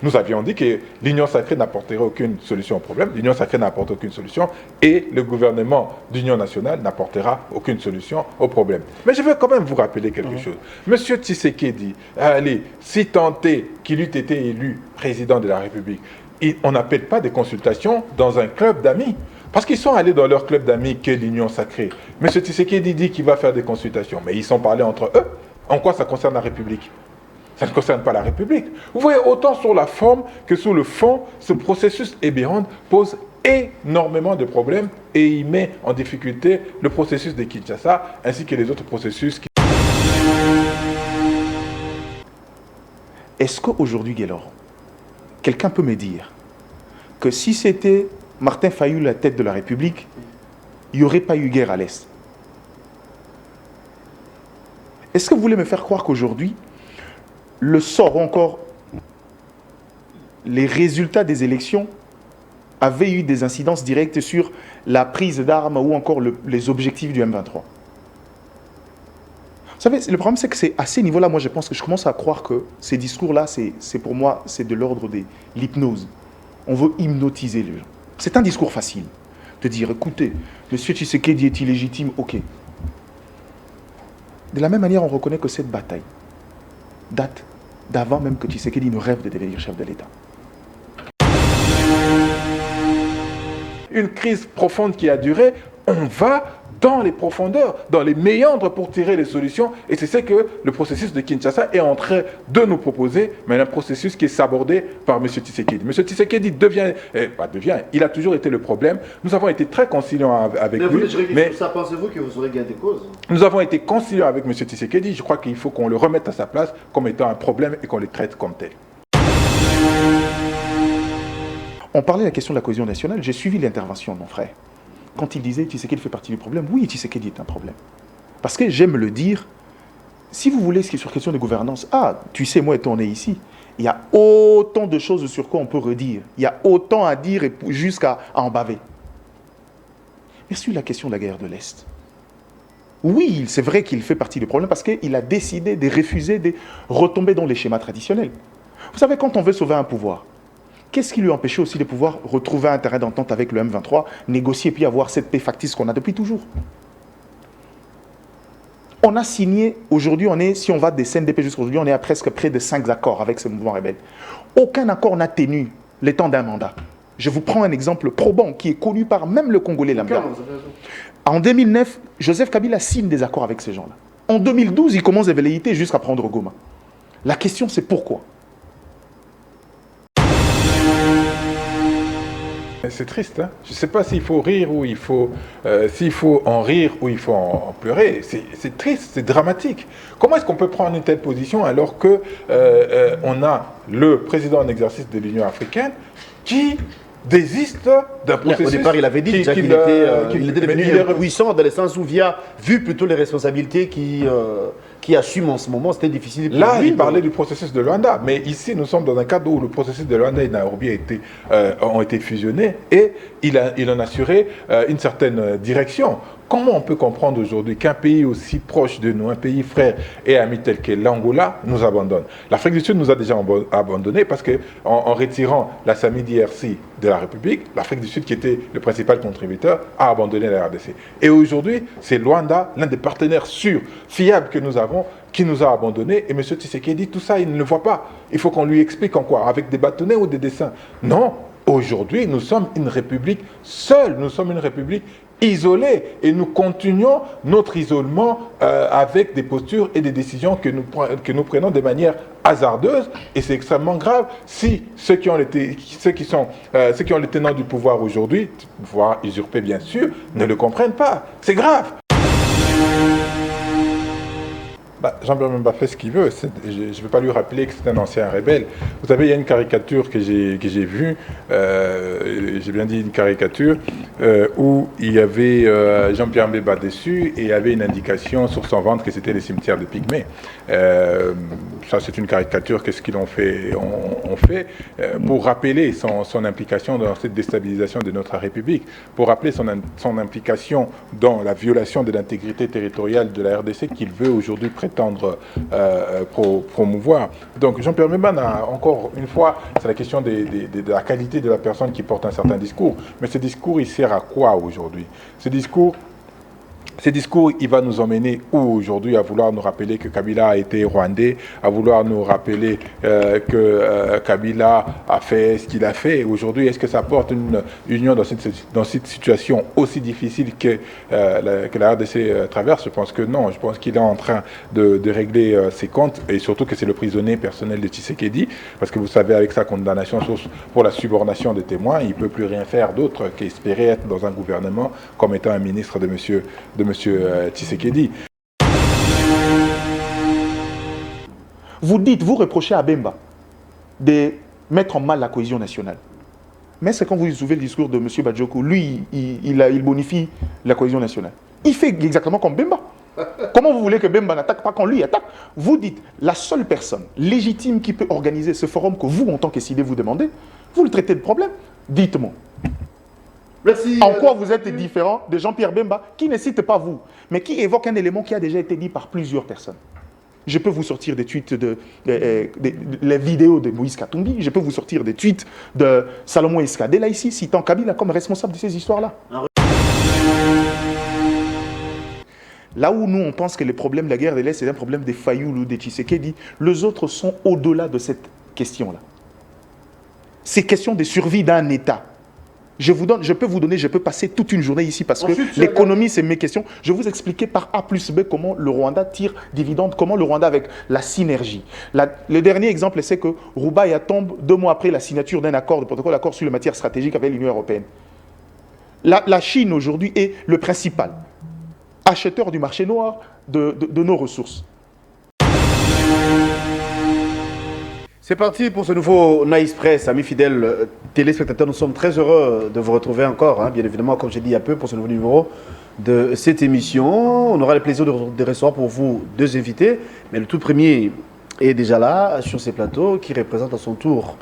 Nous avions dit que l'union sacrée n'apporterait aucune solution au problème, l'union sacrée n'apporte aucune solution et le gouvernement d'union nationale n'apportera aucune solution au problème. Mais je veux quand même vous rappeler quelque chose. Monsieur Tshisekedi, allez, si tant est qu'il eût été élu président de la République, on n'appelle pas des consultations dans un club d'amis. Parce qu'ils sont allés dans leur club d'amis qu'est l'union sacrée. Monsieur Tshisekedi dit qu'il va faire des consultations, mais ils sont parlé entre eux. En quoi ça concerne la République ? Ça ne concerne pas la République. Vous voyez, autant sur la forme que sur le fond, ce processus Ebéron pose énormément de problèmes et il met en difficulté le processus de Kinshasa ainsi que les autres processus. Est-ce qu'aujourd'hui, Guélor, quelqu'un peut me dire que si c'était Martin Fayulu la tête de la République, il n'y aurait pas eu guerre à l'Est? Est-ce que vous voulez me faire croire qu'aujourd'hui, le sort ou encore les résultats des élections avaient eu des incidences directes sur la prise d'armes ou encore les objectifs du M23? Vous savez, le problème c'est que c'est à ces niveaux-là, moi je pense que je commence à croire que ces discours-là, c'est pour moi, c'est de l'ordre de l'hypnose. On veut hypnotiser les gens. C'est un discours facile de dire, écoutez, M. Tshisekedi est illégitime, ok. De la même manière, on reconnaît que cette bataille date d'avant même que Tshisekedi ne rêve de devenir chef de l'État. Une crise profonde qui a duré, on va dans les profondeurs, dans les méandres pour tirer les solutions. Et c'est ce que le processus de Kinshasa est en train de nous proposer, mais un processus qui est sabordé par M. Tshisekedi. M. Tshisekedi il a toujours été le problème. Nous avons été très conciliants avec lui. Mais ça, pensez-vous que vous aurez gain de cause? Nous avons été conciliants avec M. Tshisekedi. Je crois qu'il faut qu'on le remette à sa place comme étant un problème et qu'on le traite comme tel. On parlait de la question de la cohésion nationale. J'ai suivi l'intervention de mon frère. Quand il disait Tshisekedi fait partie du problème, oui, Tshisekedi est un problème. Parce que j'aime le dire, si vous voulez, sur question de gouvernance, tu sais, moi étant né ici, il y a autant de choses sur quoi on peut redire. Il y a autant à dire jusqu'à en baver. Mais sur la question de la guerre de l'Est, oui, c'est vrai qu'il fait partie du problème parce qu'il a décidé de refuser de retomber dans les schémas traditionnels. Vous savez, quand on veut sauver un pouvoir, qu'est-ce qui lui empêchait aussi de pouvoir retrouver un terrain d'entente avec le M23, négocier et puis avoir cette paix factice qu'on a depuis toujours? On a signé, aujourd'hui, si on va des CNDP jusqu'à aujourd'hui, on est à presque près de 5 accords avec ce mouvement rebelle. Aucun accord n'a tenu le temps d'un mandat. Je vous prends un exemple probant qui est connu par même le Congolais lambda. En 2009, Joseph Kabila signe des accords avec ces gens-là. En 2012, il commence des velléités jusqu'à prendre Goma. La question, c'est pourquoi? C'est triste, hein. Je ne sais pas s'il faut rire ou s'il faut en rire ou il faut en pleurer. C'est triste, c'est dramatique. Comment est-ce qu'on peut prendre une telle position alors que on a le président en exercice de l'Union africaine qui désiste d'un processus... Au départ, il avait dit qu'il était devenu puissant dans le sens où, vu plutôt les responsabilités qui assume en ce moment, c'était difficile pour Là, lui. il parlait du processus de Luanda, mais ici, nous sommes dans un cadre où le processus de Luanda et Nairobi ont été fusionnés et il en assurait une certaine direction. Comment on peut comprendre aujourd'hui qu'un pays aussi proche de nous, un pays frère et ami tel que l'Angola, nous abandonne? L'Afrique du Sud nous a déjà abandonnés parce qu'en retirant la SAMI-DRC de la République, l'Afrique du Sud, qui était le principal contributeur, a abandonné la RDC. Et aujourd'hui, c'est Luanda, l'un des partenaires sûrs, fiables que nous avons, qui nous a abandonnés. Et M. Tshisekedi, tout ça, il ne le voit pas. Il faut qu'on lui explique en quoi? Avec des bâtonnets ou des dessins? Non. Aujourd'hui, nous sommes une république seule. Nous sommes une république isolée. Et nous continuons notre isolement avec des postures et des décisions que nous prenons de manière hasardeuse. Et c'est extrêmement grave si ceux qui ont les tenants du pouvoir aujourd'hui, pouvoir usurpé bien sûr, ne le comprennent pas. C'est grave. Jean-Pierre Bemba fait ce qu'il veut. Je ne vais pas lui rappeler que c'est un ancien rebelle. Vous savez, il y a une caricature que j'ai vue, j'ai bien dit une caricature, où il y avait Jean-Pierre Bemba dessus et il y avait une indication sur son ventre que c'était les cimetières de Pygmée. Ça, c'est une caricature. Qu'est-ce qu'ils ont fait? On fait pour rappeler son implication dans cette déstabilisation de notre République, pour rappeler son implication dans la violation de l'intégrité territoriale de la RDC qu'il veut aujourd'hui préserver. prétendre promouvoir. Donc Jean-Pierre Mbemba, encore une fois, c'est la question de la qualité de la personne qui porte un certain discours. Mais ce discours, il sert à quoi aujourd'hui? Ce discours, il va nous emmener où aujourd'hui? À vouloir nous rappeler que Kabila a été rwandais, à vouloir nous rappeler que Kabila a fait ce qu'il a fait. Aujourd'hui, est-ce que ça porte une union dans cette situation aussi difficile que la RDC traverse? Je pense que non. Je pense qu'il est en train de régler ses comptes, et surtout que c'est le prisonnier personnel de Tshisekedi, parce que vous savez, avec sa condamnation pour la subornation des témoins, il ne peut plus rien faire d'autre qu'espérer être dans un gouvernement comme étant un ministre de monsieur Tshisekedi. Vous reprochez à Bemba de mettre en mal la cohésion nationale. Mais c'est quand vous ouvrez le discours de M. Badjoko, lui, il bonifie la cohésion nationale. Il fait exactement comme Bemba. Comment vous voulez que Bemba n'attaque pas quand lui attaque? Vous dites, la seule personne légitime qui peut organiser ce forum que vous, en tant que SID, vous demandez, vous le traitez de problème. Dites-moi. Merci. En quoi vous êtes différent de Jean-Pierre Bemba, qui ne cite pas vous, mais qui évoque un élément qui a déjà été dit par plusieurs personnes. Je peux vous sortir des tweets les vidéos de Moïse Katumbi, je peux vous sortir des tweets de Salomon Eskadela ici, citant Kabila comme responsable de ces histoires-là. Là où nous, on pense que le problème de la guerre de l'Est, c'est un problème des Fayoulou, des Tshisekedi, les autres sont au-delà de cette question-là. C'est question de survie d'un État. Je peux passer toute une journée ici parce que l'économie, c'est mes questions. Je vais vous expliquer par A plus B comment le Rwanda tire dividende, comment le Rwanda avec la synergie. Le dernier exemple, c'est que Roubaïa tombe 2 mois après la signature d'un accord, de protocole d'accord sur les matières stratégiques avec l'Union européenne. La Chine aujourd'hui est le principal acheteur du marché noir de nos ressources. C'est parti pour ce nouveau Nice Press, amis fidèles téléspectateurs. Nous sommes très heureux de vous retrouver encore, bien évidemment, comme j'ai dit il y a peu, pour ce nouveau numéro de cette émission. On aura le plaisir de recevoir pour vous 2 invités, mais le tout premier est déjà là, sur ces plateaux, qui représente à son tour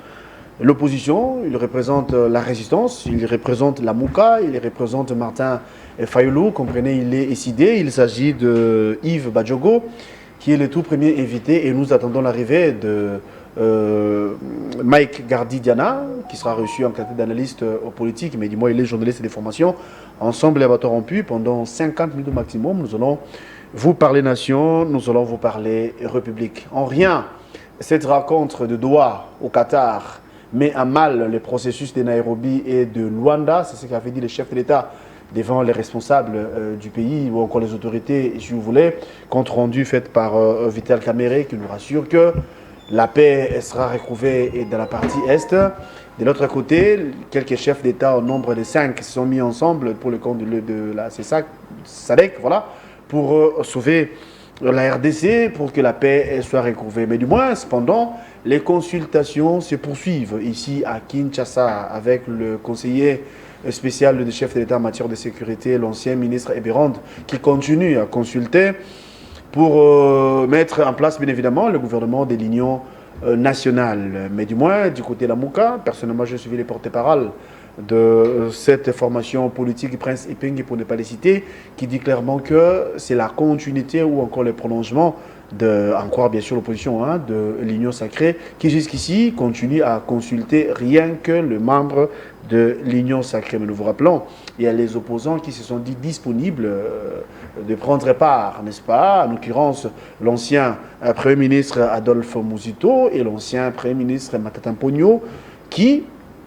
l'opposition, il représente la résistance, il représente la Mouka, il représente Martin Fayoulou, comprenez, il est SID, il s'agit de Yves Badjogo, qui est le tout premier invité, et nous attendons l'arrivée de Mike Gardidiana, qui sera reçu en qualité d'analyste politique, mais dis-moi, il est journaliste de formation. Ensemble, les bateaux rompus, pendant 50 minutes au maximum, nous allons vous parler nation, nous allons vous parler république. En rien, cette rencontre de Doha au Qatar met à mal le processus de Nairobi et de Luanda, c'est ce qu'avait dit le chef de l'État devant les responsables du pays ou encore les autorités, si vous voulez, compte rendu fait par Vital Kamere qui nous rassure que la paix sera retrouvée dans la partie Est. De l'autre côté, quelques chefs d'État au nombre de 5 se sont mis ensemble pour le compte de la SADC, voilà, pour sauver la RDC, pour que la paix soit retrouvée. Mais du moins, cependant, les consultations se poursuivent ici à Kinshasa avec le conseiller spécial du chef de l'État en matière de sécurité, l'ancien ministre Eberand, qui continue à consulter pour mettre en place, bien évidemment, le gouvernement de l'Union nationale. Mais du moins, du côté de la Mouka, personnellement, je suivi les porte-paroles de cette formation politique, Prince Iping, pour ne pas les citer, qui dit clairement que c'est la continuité ou encore le prolongement de, encore bien sûr l'opposition, de l'Union sacrée, qui jusqu'ici continue à consulter rien que le membre de l'Union sacrée. Mais nous vous rappelons, il y a les opposants qui se sont dit disponibles de prendre part, n'est-ce pas? En l'occurrence, l'ancien Premier ministre Adolphe Muzito et l'ancien Premier ministre Matata Mponyo, qui,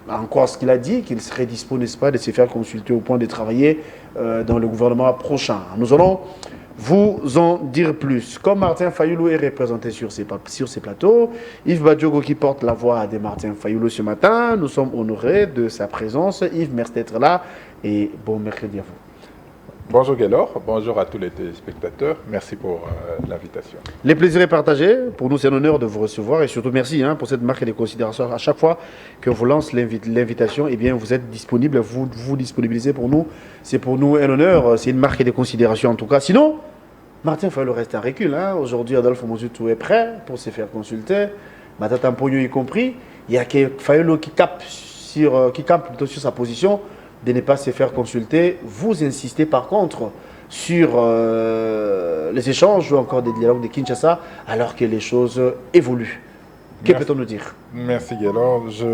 encore ce qu'il a dit, qu'il serait disponible, n'est-ce pas, de se faire consulter au point de travailler dans le gouvernement prochain. Nous allons vous en dire plus. Comme Martin Fayoulou est représenté sur ces plateaux, Yves Badjogo qui porte la voix de Martin Fayoulou ce matin, nous sommes honorés de sa présence. Yves, merci d'être là et bon mercredi à vous. Bonjour Gaylor, bonjour à tous les téléspectateurs, merci pour l'invitation. Le plaisir est partagé, pour nous c'est un honneur de vous recevoir et surtout merci pour cette marque de considération. À chaque fois que vous lance l'invitation, eh bien vous êtes disponible, vous disponibilisez pour nous, c'est pour nous un honneur, c'est une marque de considération en tout cas. Sinon, Martin Fayoulou reste en recul, aujourd'hui Adolphe Muzito est prêt pour se faire consulter, Matata Mponyo y compris, il y a que Fayoulou qui campe plutôt sur sa position de ne pas se faire consulter. Vous insistez par contre sur les échanges ou encore des dialogues de Kinshasa alors que les choses évoluent. Que peut-on nous dire? Merci Gaylor. Je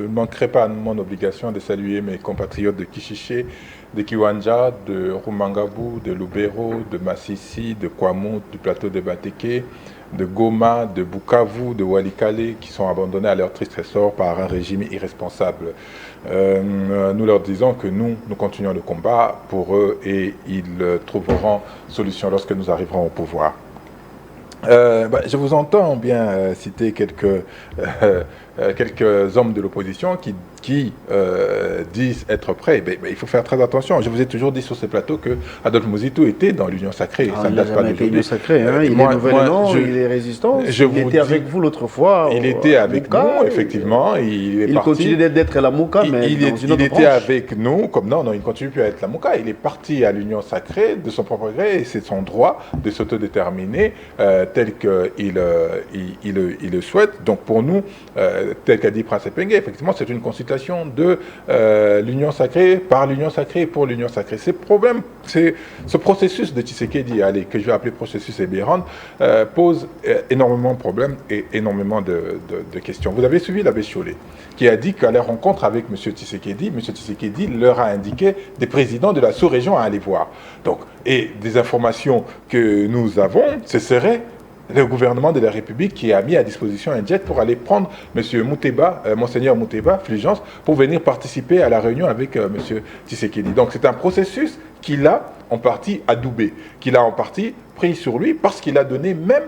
ne manquerai pas à mon obligation de saluer mes compatriotes de Kishiché, de Kiwanja, de Rumangabou, de Lubero, de Massissi, de Kwamut, du plateau de Bateke, de Goma, de Bukavu, de Walikale, qui sont abandonnés à leur triste sort par un régime irresponsable. Nous leur disons que nous continuons le combat pour eux et ils trouveront solution lorsque nous arriverons au pouvoir. Je vous entends bien citer quelques hommes de l'opposition qui disent être prêts. Il faut faire très attention. Je vous ai toujours dit sur ce plateau que Adolphe Muzitu était dans l'Union sacrée. Ça ne date pas d'aujourd'hui. L'Union sacrée, hein. Il est nouvellement, il est résistant. Il était avec vous l'autre fois. Il était avec nous, effectivement. Il continue d'être la Mouka, mais il était avec nous. Non, il ne continue plus à être la Mouka. Il est parti à l'Union sacrée de son propre gré et c'est son droit de s'autodéterminer tel qu'il le souhaite. Donc pour nous, tel qu'a dit Prince Epenge, effectivement, c'est une consultation de l'Union sacrée par l'Union sacrée et pour l'Union sacrée. Ce processus de Tshisekedi, que je vais appeler processus Ebérand, pose énormément de problèmes et énormément de questions. Vous avez suivi l'abbé Chollet, qui a dit qu'à la rencontre avec M. Tshisekedi leur a indiqué des présidents de la sous-région à aller voir. Donc, et des informations que nous avons, ce serait le gouvernement de la République qui a mis à disposition un jet pour aller prendre M. Mouteba, Monseigneur Mouteba, Fulgence, pour venir participer à la réunion avec M. Tshisekedi. Donc c'est un processus qu'il a en partie adoubé, qu'il a en partie pris sur lui parce qu'il a donné même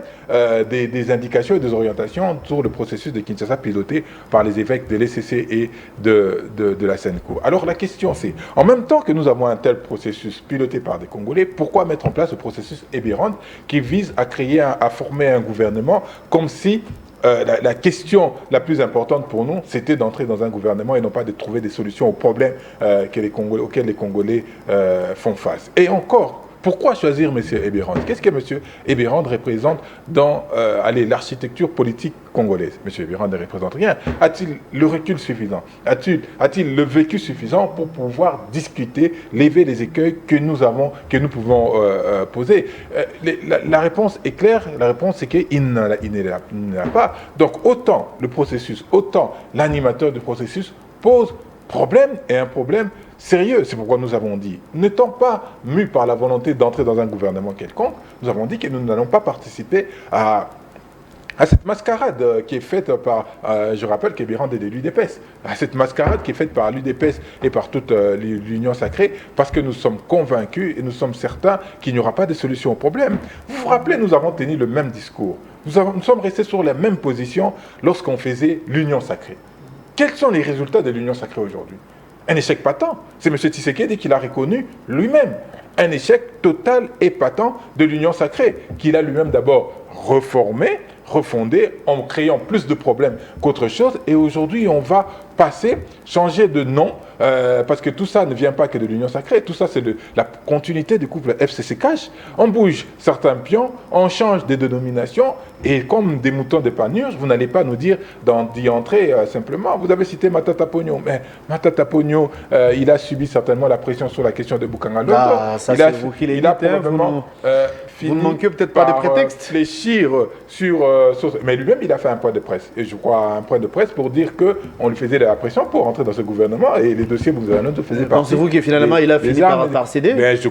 des indications et des orientations sur le processus de Kinshasa piloté par les évêques de l'ECC et de la Senko. Alors la question c'est, en même temps que nous avons un tel processus piloté par des Congolais, pourquoi mettre en place le processus Ebérand qui vise à former un gouvernement comme si la question la plus importante pour nous, c'était d'entrer dans un gouvernement et non pas de trouver des solutions aux problèmes auxquels les Congolais font face. Et encore, pourquoi choisir M. Ebérand? Qu'est-ce que M. Ebérand représente dans l'architecture politique congolaise? M. Ebérand ne représente rien. A-t-il le recul suffisant? A-t-il le vécu suffisant pour pouvoir discuter, lever les écueils que nous pouvons poser? La réponse est claire. La réponse c'est qu'il ne l'a pas. Donc autant le processus, autant l'animateur du processus pose problème et un problème sérieux. C'est pourquoi nous avons dit, n'étant pas mus par la volonté d'entrer dans un gouvernement quelconque, nous avons dit que nous n'allons pas participer à cette mascarade qui est faite par, je rappelle qu'Ebérand est de l'UDPS, à cette mascarade qui est faite par l'UDPS et par toute l'Union sacrée, parce que nous sommes convaincus et nous sommes certains qu'il n'y aura pas de solution au problème. Vous vous rappelez, nous avons tenu le même discours. Nous sommes restés sur la même position lorsqu'on faisait l'Union sacrée. Quels sont les résultats de l'Union sacrée aujourd'hui? Un échec patent. C'est M. Tshisekedi qui l'a reconnu lui-même. Un échec total et patent de l'Union sacrée, qu'il a lui-même d'abord refondé en créant plus de problèmes qu'autre chose. Et aujourd'hui, on va changer de nom, parce que tout ça ne vient pas que de l'Union sacrée, tout ça c'est la continuité du couple FCC-Cash. On bouge certains pions, on change des dénominations, et comme des moutons de panurge, vous n'allez pas nous dire d'y entrer simplement. Vous avez cité Matata Pogno, mais Matata Pogno, il a subi certainement la pression sur la question de Bukangalo. Ça c'est vous qui l'avez dit, vous ne manquez peut-être pas de prétexte. Réfléchir sur mais lui-même il a fait un point de presse, et je crois un point de presse pour dire qu'on lui faisait la pression pour entrer dans ce gouvernement et les dossiers Bouzanou faisaient partie. Pensez-vous que finalement il a fini par céder? Mais je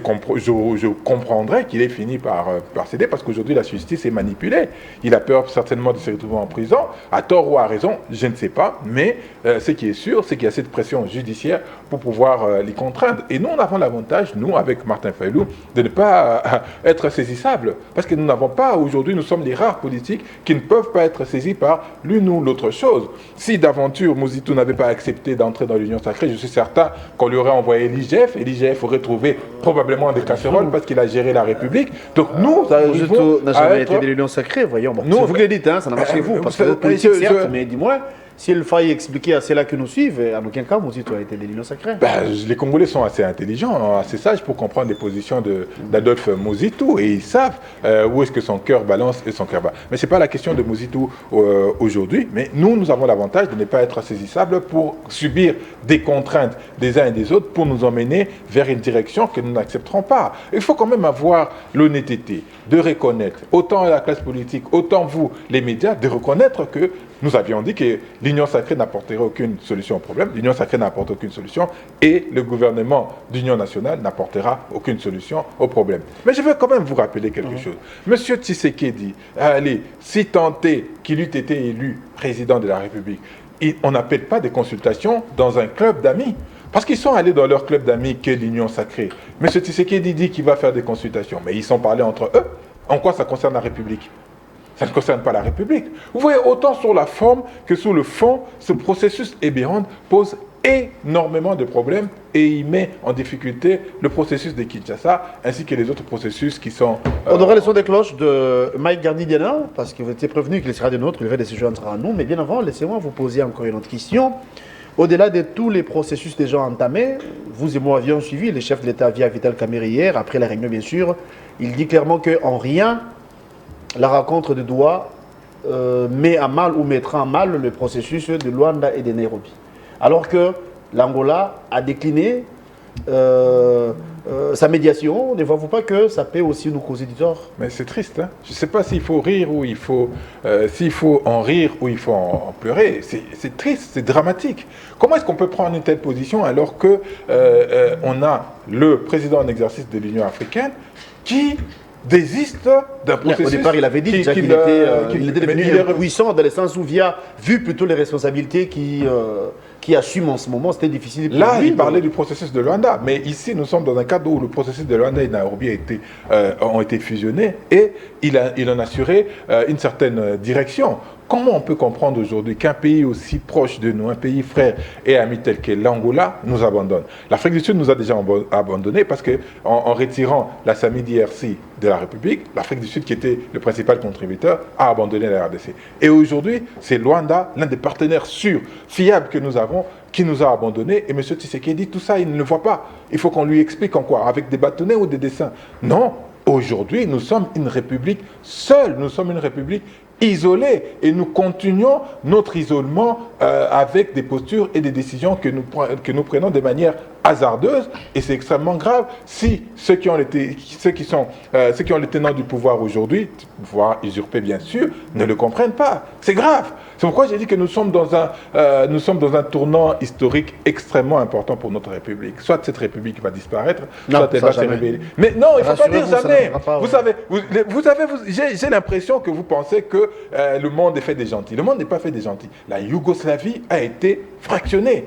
comprendrais qu'il ait fini par céder parce qu'aujourd'hui la justice est manipulée. Il a peur certainement de se retrouver en prison, à tort ou à raison, je ne sais pas, mais ce qui est sûr, c'est qu'il y a cette pression judiciaire pour pouvoir les contraindre. Et nous, on avons l'avantage, nous, avec Martin Fayulu, de ne pas être saisissables. Parce que nous n'avons pas, aujourd'hui, nous sommes les rares politiques qui ne peuvent pas être saisis par l'une ou l'autre chose. Si d'aventure Muzitu n'avait pas accepté d'entrer dans l'Union sacrée, je suis certain qu'on lui aurait envoyé l'IGF et l'IGF aurait trouvé probablement des casseroles parce qu'il a géré la République. Donc nous, n'a jamais été de l'Union sacrée, voyons. Bon, c'est vous qui le dites, hein, ça n'a pas chez vous, parce que votre politique, certes, mais dis-moi, s'il faille expliquer à ceux-là qui nous suivent, en aucun cas, Mouzito a été de l'Union sacrée. Ben, les Congolais sont assez intelligents, assez sages pour comprendre les positions d'Adolphe Mozitou et ils savent où est-ce que son cœur balance et son cœur bat. Mais ce n'est pas la question de Mozitou aujourd'hui, mais nous avons l'avantage de ne pas être saisissables pour subir des contraintes des uns et des autres pour nous emmener vers une direction que nous n'accepterons pas. Il faut quand même avoir l'honnêteté de reconnaître, autant la classe politique, autant vous, les médias, de reconnaître que nous avions dit que l'Union sacrée n'apporterait aucune solution au problème, l'Union sacrée n'apporte aucune solution et le gouvernement d'union nationale n'apportera aucune solution au problème. Mais je veux quand même vous rappeler quelque chose. Monsieur Tshisekedi, allez, si tant est qu'il eût été élu président de la République, on n'appelle pas des consultations dans un club d'amis. Parce qu'ils sont allés dans leur club d'amis qu'est l'Union sacrée. M. Tshisekedi dit qu'il va faire des consultations. Mais ils sont parlé entre eux. En quoi ça concerne la République? Ça ne concerne pas la République. Vous voyez, autant sur la forme que sur le fond, ce processus Ebirand pose énormément de problèmes et il met en difficulté le processus de Kinshasa ainsi que les autres processus qui sont... On aura le son des cloches de Mike Gardi-Diana parce que vous étiez prévenu qu'il sera des nôtres, il va de se joindre à nous. Mais bien avant, laissez-moi vous poser encore une autre question. Au-delà de tous les processus déjà entamés, vous et moi avions suivi le chef de l'État via Vital Kamerhe hier, après la réunion bien sûr. Il dit clairement qu'en rien, la rencontre de Doha met à mal ou mettra à mal le processus de Luanda et de Nairobi. Alors que l'Angola a décliné sa médiation, ne voyez-vous pas que ça peut aussi nous causer du tort? Mais c'est triste, hein. Je ne sais pas s'il faut rire ou s'il faut en rire ou il faut en pleurer. C'est triste, c'est dramatique. Comment est-ce qu'on peut prendre une telle position alors que on a le président en exercice de l'Union africaine qui désiste d'un processus... Au départ, il avait dit déjà qu'il était devenu puissant dans le sens où, vu plutôt les responsabilités qui assume en ce moment, c'était difficile pour Là, lui. il parlait du processus de Luanda, mais ici, nous sommes dans un cadre où le processus de Luanda et Nairobi ont été fusionnés et il en assurait une certaine direction. Comment on peut comprendre aujourd'hui qu'un pays aussi proche de nous, un pays frère et ami tel que l'Angola, nous abandonne? L'Afrique du Sud nous a déjà abandonnés parce qu'en retirant la SAMI-DRC de la République, l'Afrique du Sud, qui était le principal contributeur, a abandonné la RDC. Et aujourd'hui, c'est Luanda, l'un des partenaires sûrs, fiables que nous avons, qui nous a abandonnés. Et M. Tshisekedi, tout ça, il ne le voit pas. Il faut qu'on lui explique en quoi? Avec des bâtonnets ou des dessins? Non. Aujourd'hui, nous sommes une république seule. Nous sommes une république isolée. Et nous continuons notre isolement avec des postures et des décisions que nous prenons de manière hasardeuse. Et c'est extrêmement grave si ceux qui ont les tenants du pouvoir aujourd'hui, pouvoir usurpé bien sûr, ne le comprennent pas. C'est grave. C'est pourquoi j'ai dit que nous sommes dans un tournant historique extrêmement important pour notre République. Soit cette République va disparaître, soit elle va se révéler. Mais non, il ne faut pas dire jamais. Vous savez, j'ai l'impression que vous pensez que le monde est fait des gentils. Le monde n'est pas fait des gentils. La Yougoslavie a été fractionnée.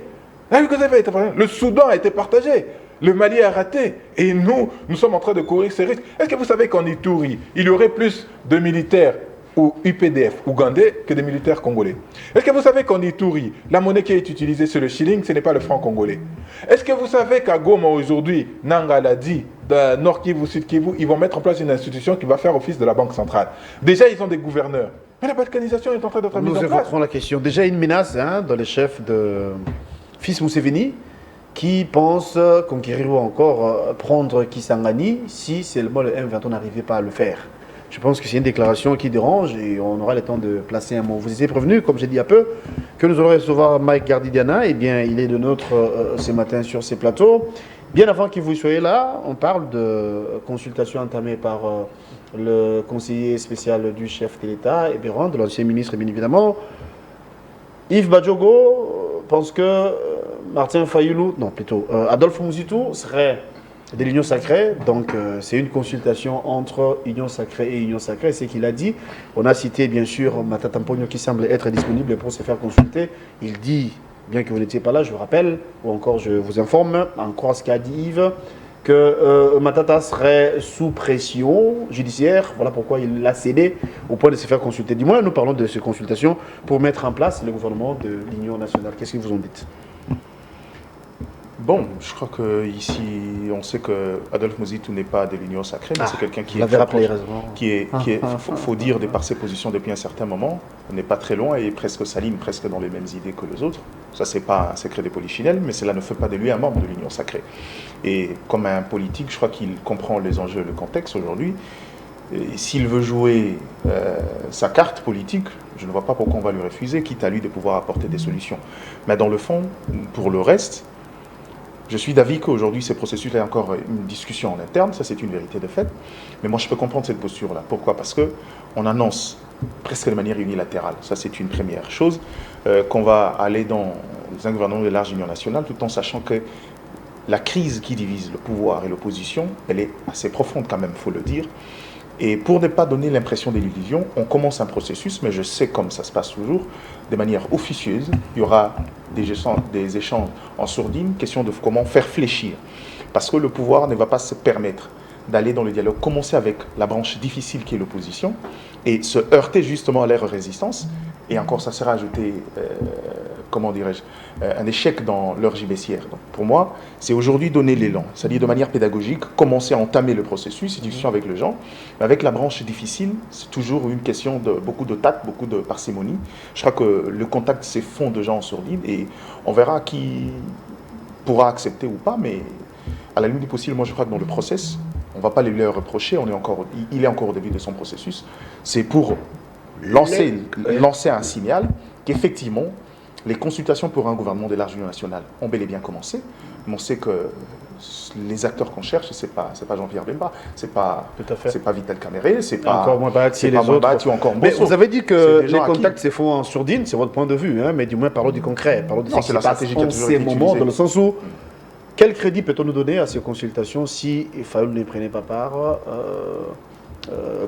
La Yougoslavie a été fractionnée. Le Soudan a été partagé. Le Mali a raté. Et nous sommes en train de courir ces risques. Est-ce que vous savez qu'en Ituri, il y aurait plus de militaires ou UPDF ougandais que des militaires congolais? Est-ce que vous savez qu'en Ituri, la monnaie qui est utilisée, c'est le shilling, ce n'est pas le franc congolais? Est-ce que vous savez qu'à Goma aujourd'hui, Nanga l'a dit, de Nord Kivu, Sud Kivu, ils vont mettre en place une institution qui va faire office de la Banque centrale? Déjà, ils ont des gouverneurs. Mais la balkanisation est en train d'être mise en place. Nous évoquerons la question. Déjà, une menace dans les chefs de Fils Museveni qui pense conquérir ou encore prendre Kisangani si seulement le M23 n'arrivait pas à le faire. Je pense que c'est une déclaration qui dérange et on aura le temps de placer un mot. Vous étiez prévenu, comme j'ai dit un peu, que nous allons recevoir Mike Gardi-Diana. Eh bien, il est de notre ce matin sur ces plateaux. Bien avant que vous soyez là, on parle de consultation entamée par le conseiller spécial du chef de l'État, Ebirand, de l'ancien ministre, bien évidemment. Yves Badjogo pense que Martin Fayulu, non plutôt, Adolphe Mozitou serait de l'Union sacrée, donc c'est une consultation entre Union sacrée et Union sacrée, c'est ce qu'il a dit. On a cité bien sûr Matata Mpogno qui semble être disponible pour se faire consulter. Il dit, bien que vous n'étiez pas là, je vous rappelle, ou encore je vous informe, encore ce qu'a dit Yves, que Matata serait sous pression judiciaire, voilà pourquoi il a cédé au point de se faire consulter. Du moins, nous parlons de ces consultations pour mettre en place le gouvernement de l'Union nationale. Qu'est-ce que vous en dites? Bon, je crois qu'ici, on sait que Adolphe Mouzitou n'est pas de l'Union sacrée, mais c'est quelqu'un qui est très proche, faut dire, de par ses positions depuis un certain moment, n'est pas très loin et presque s'aligne presque dans les mêmes idées que les autres. Ça, c'est pas un secret des polichinelles, mais cela ne fait pas de lui un membre de l'Union sacrée. Et comme un politique, je crois qu'il comprend les enjeux et le contexte aujourd'hui. Et s'il veut jouer sa carte politique, je ne vois pas pourquoi on va lui refuser, quitte à lui de pouvoir apporter des solutions. Mais dans le fond, pour le reste, je suis d'avis qu'aujourd'hui, ces processus-là, il y a encore une discussion en interne, ça c'est une vérité de fait. Mais moi, je peux comprendre cette posture-là. Pourquoi? Parce qu'on annonce presque de manière unilatérale, ça c'est une première chose, qu'on va aller dans un gouvernement de large union nationale, tout en sachant que la crise qui divise le pouvoir et l'opposition, elle est assez profonde quand même, il faut le dire. Et pour ne pas donner l'impression de l'illusion, on commence un processus, mais je sais comme ça se passe toujours, de manière officieuse. Il y aura des échanges en sourdine, question de comment faire fléchir. Parce que le pouvoir ne va pas se permettre d'aller dans le dialogue, commencer avec la branche difficile qui est l'opposition, et se heurter justement à leur résistance. Et encore, ça sera ajouté, comment dirais-je, un échec dans leur gibecière. Donc, pour moi, c'est aujourd'hui donner l'élan, c'est-à-dire de manière pédagogique, commencer à entamer le processus, discussion avec les gens. Mais avec la branche difficile, c'est toujours une question de beaucoup de tact, beaucoup de parcimonie. Je crois que le contact, c'est fond de gens en sourdine, et on verra qui pourra accepter ou pas, mais à la limite du possible, moi je crois que dans le process, on ne va pas les leur reprocher, il est encore au début de son processus. C'est pour lancer un signal qu'effectivement, les consultations pour un gouvernement de large union nationale ont bel et bien commencé. Mais on sait que les acteurs qu'on cherche, c'est pas Jean-Pierre Bemba, c'est pas Vital Kamere, c'est pas encore moins Bahati et les autres. Ou encore mais Mbosso. vous avez dit que les contacts se font en sourdine, c'est votre point de vue, hein, mais du moins parlons du concret, parlons de ce qui se passe en ces moments, dans le sens où quel crédit peut-on nous donner à ces consultations si Fayoul ne prenait pas part,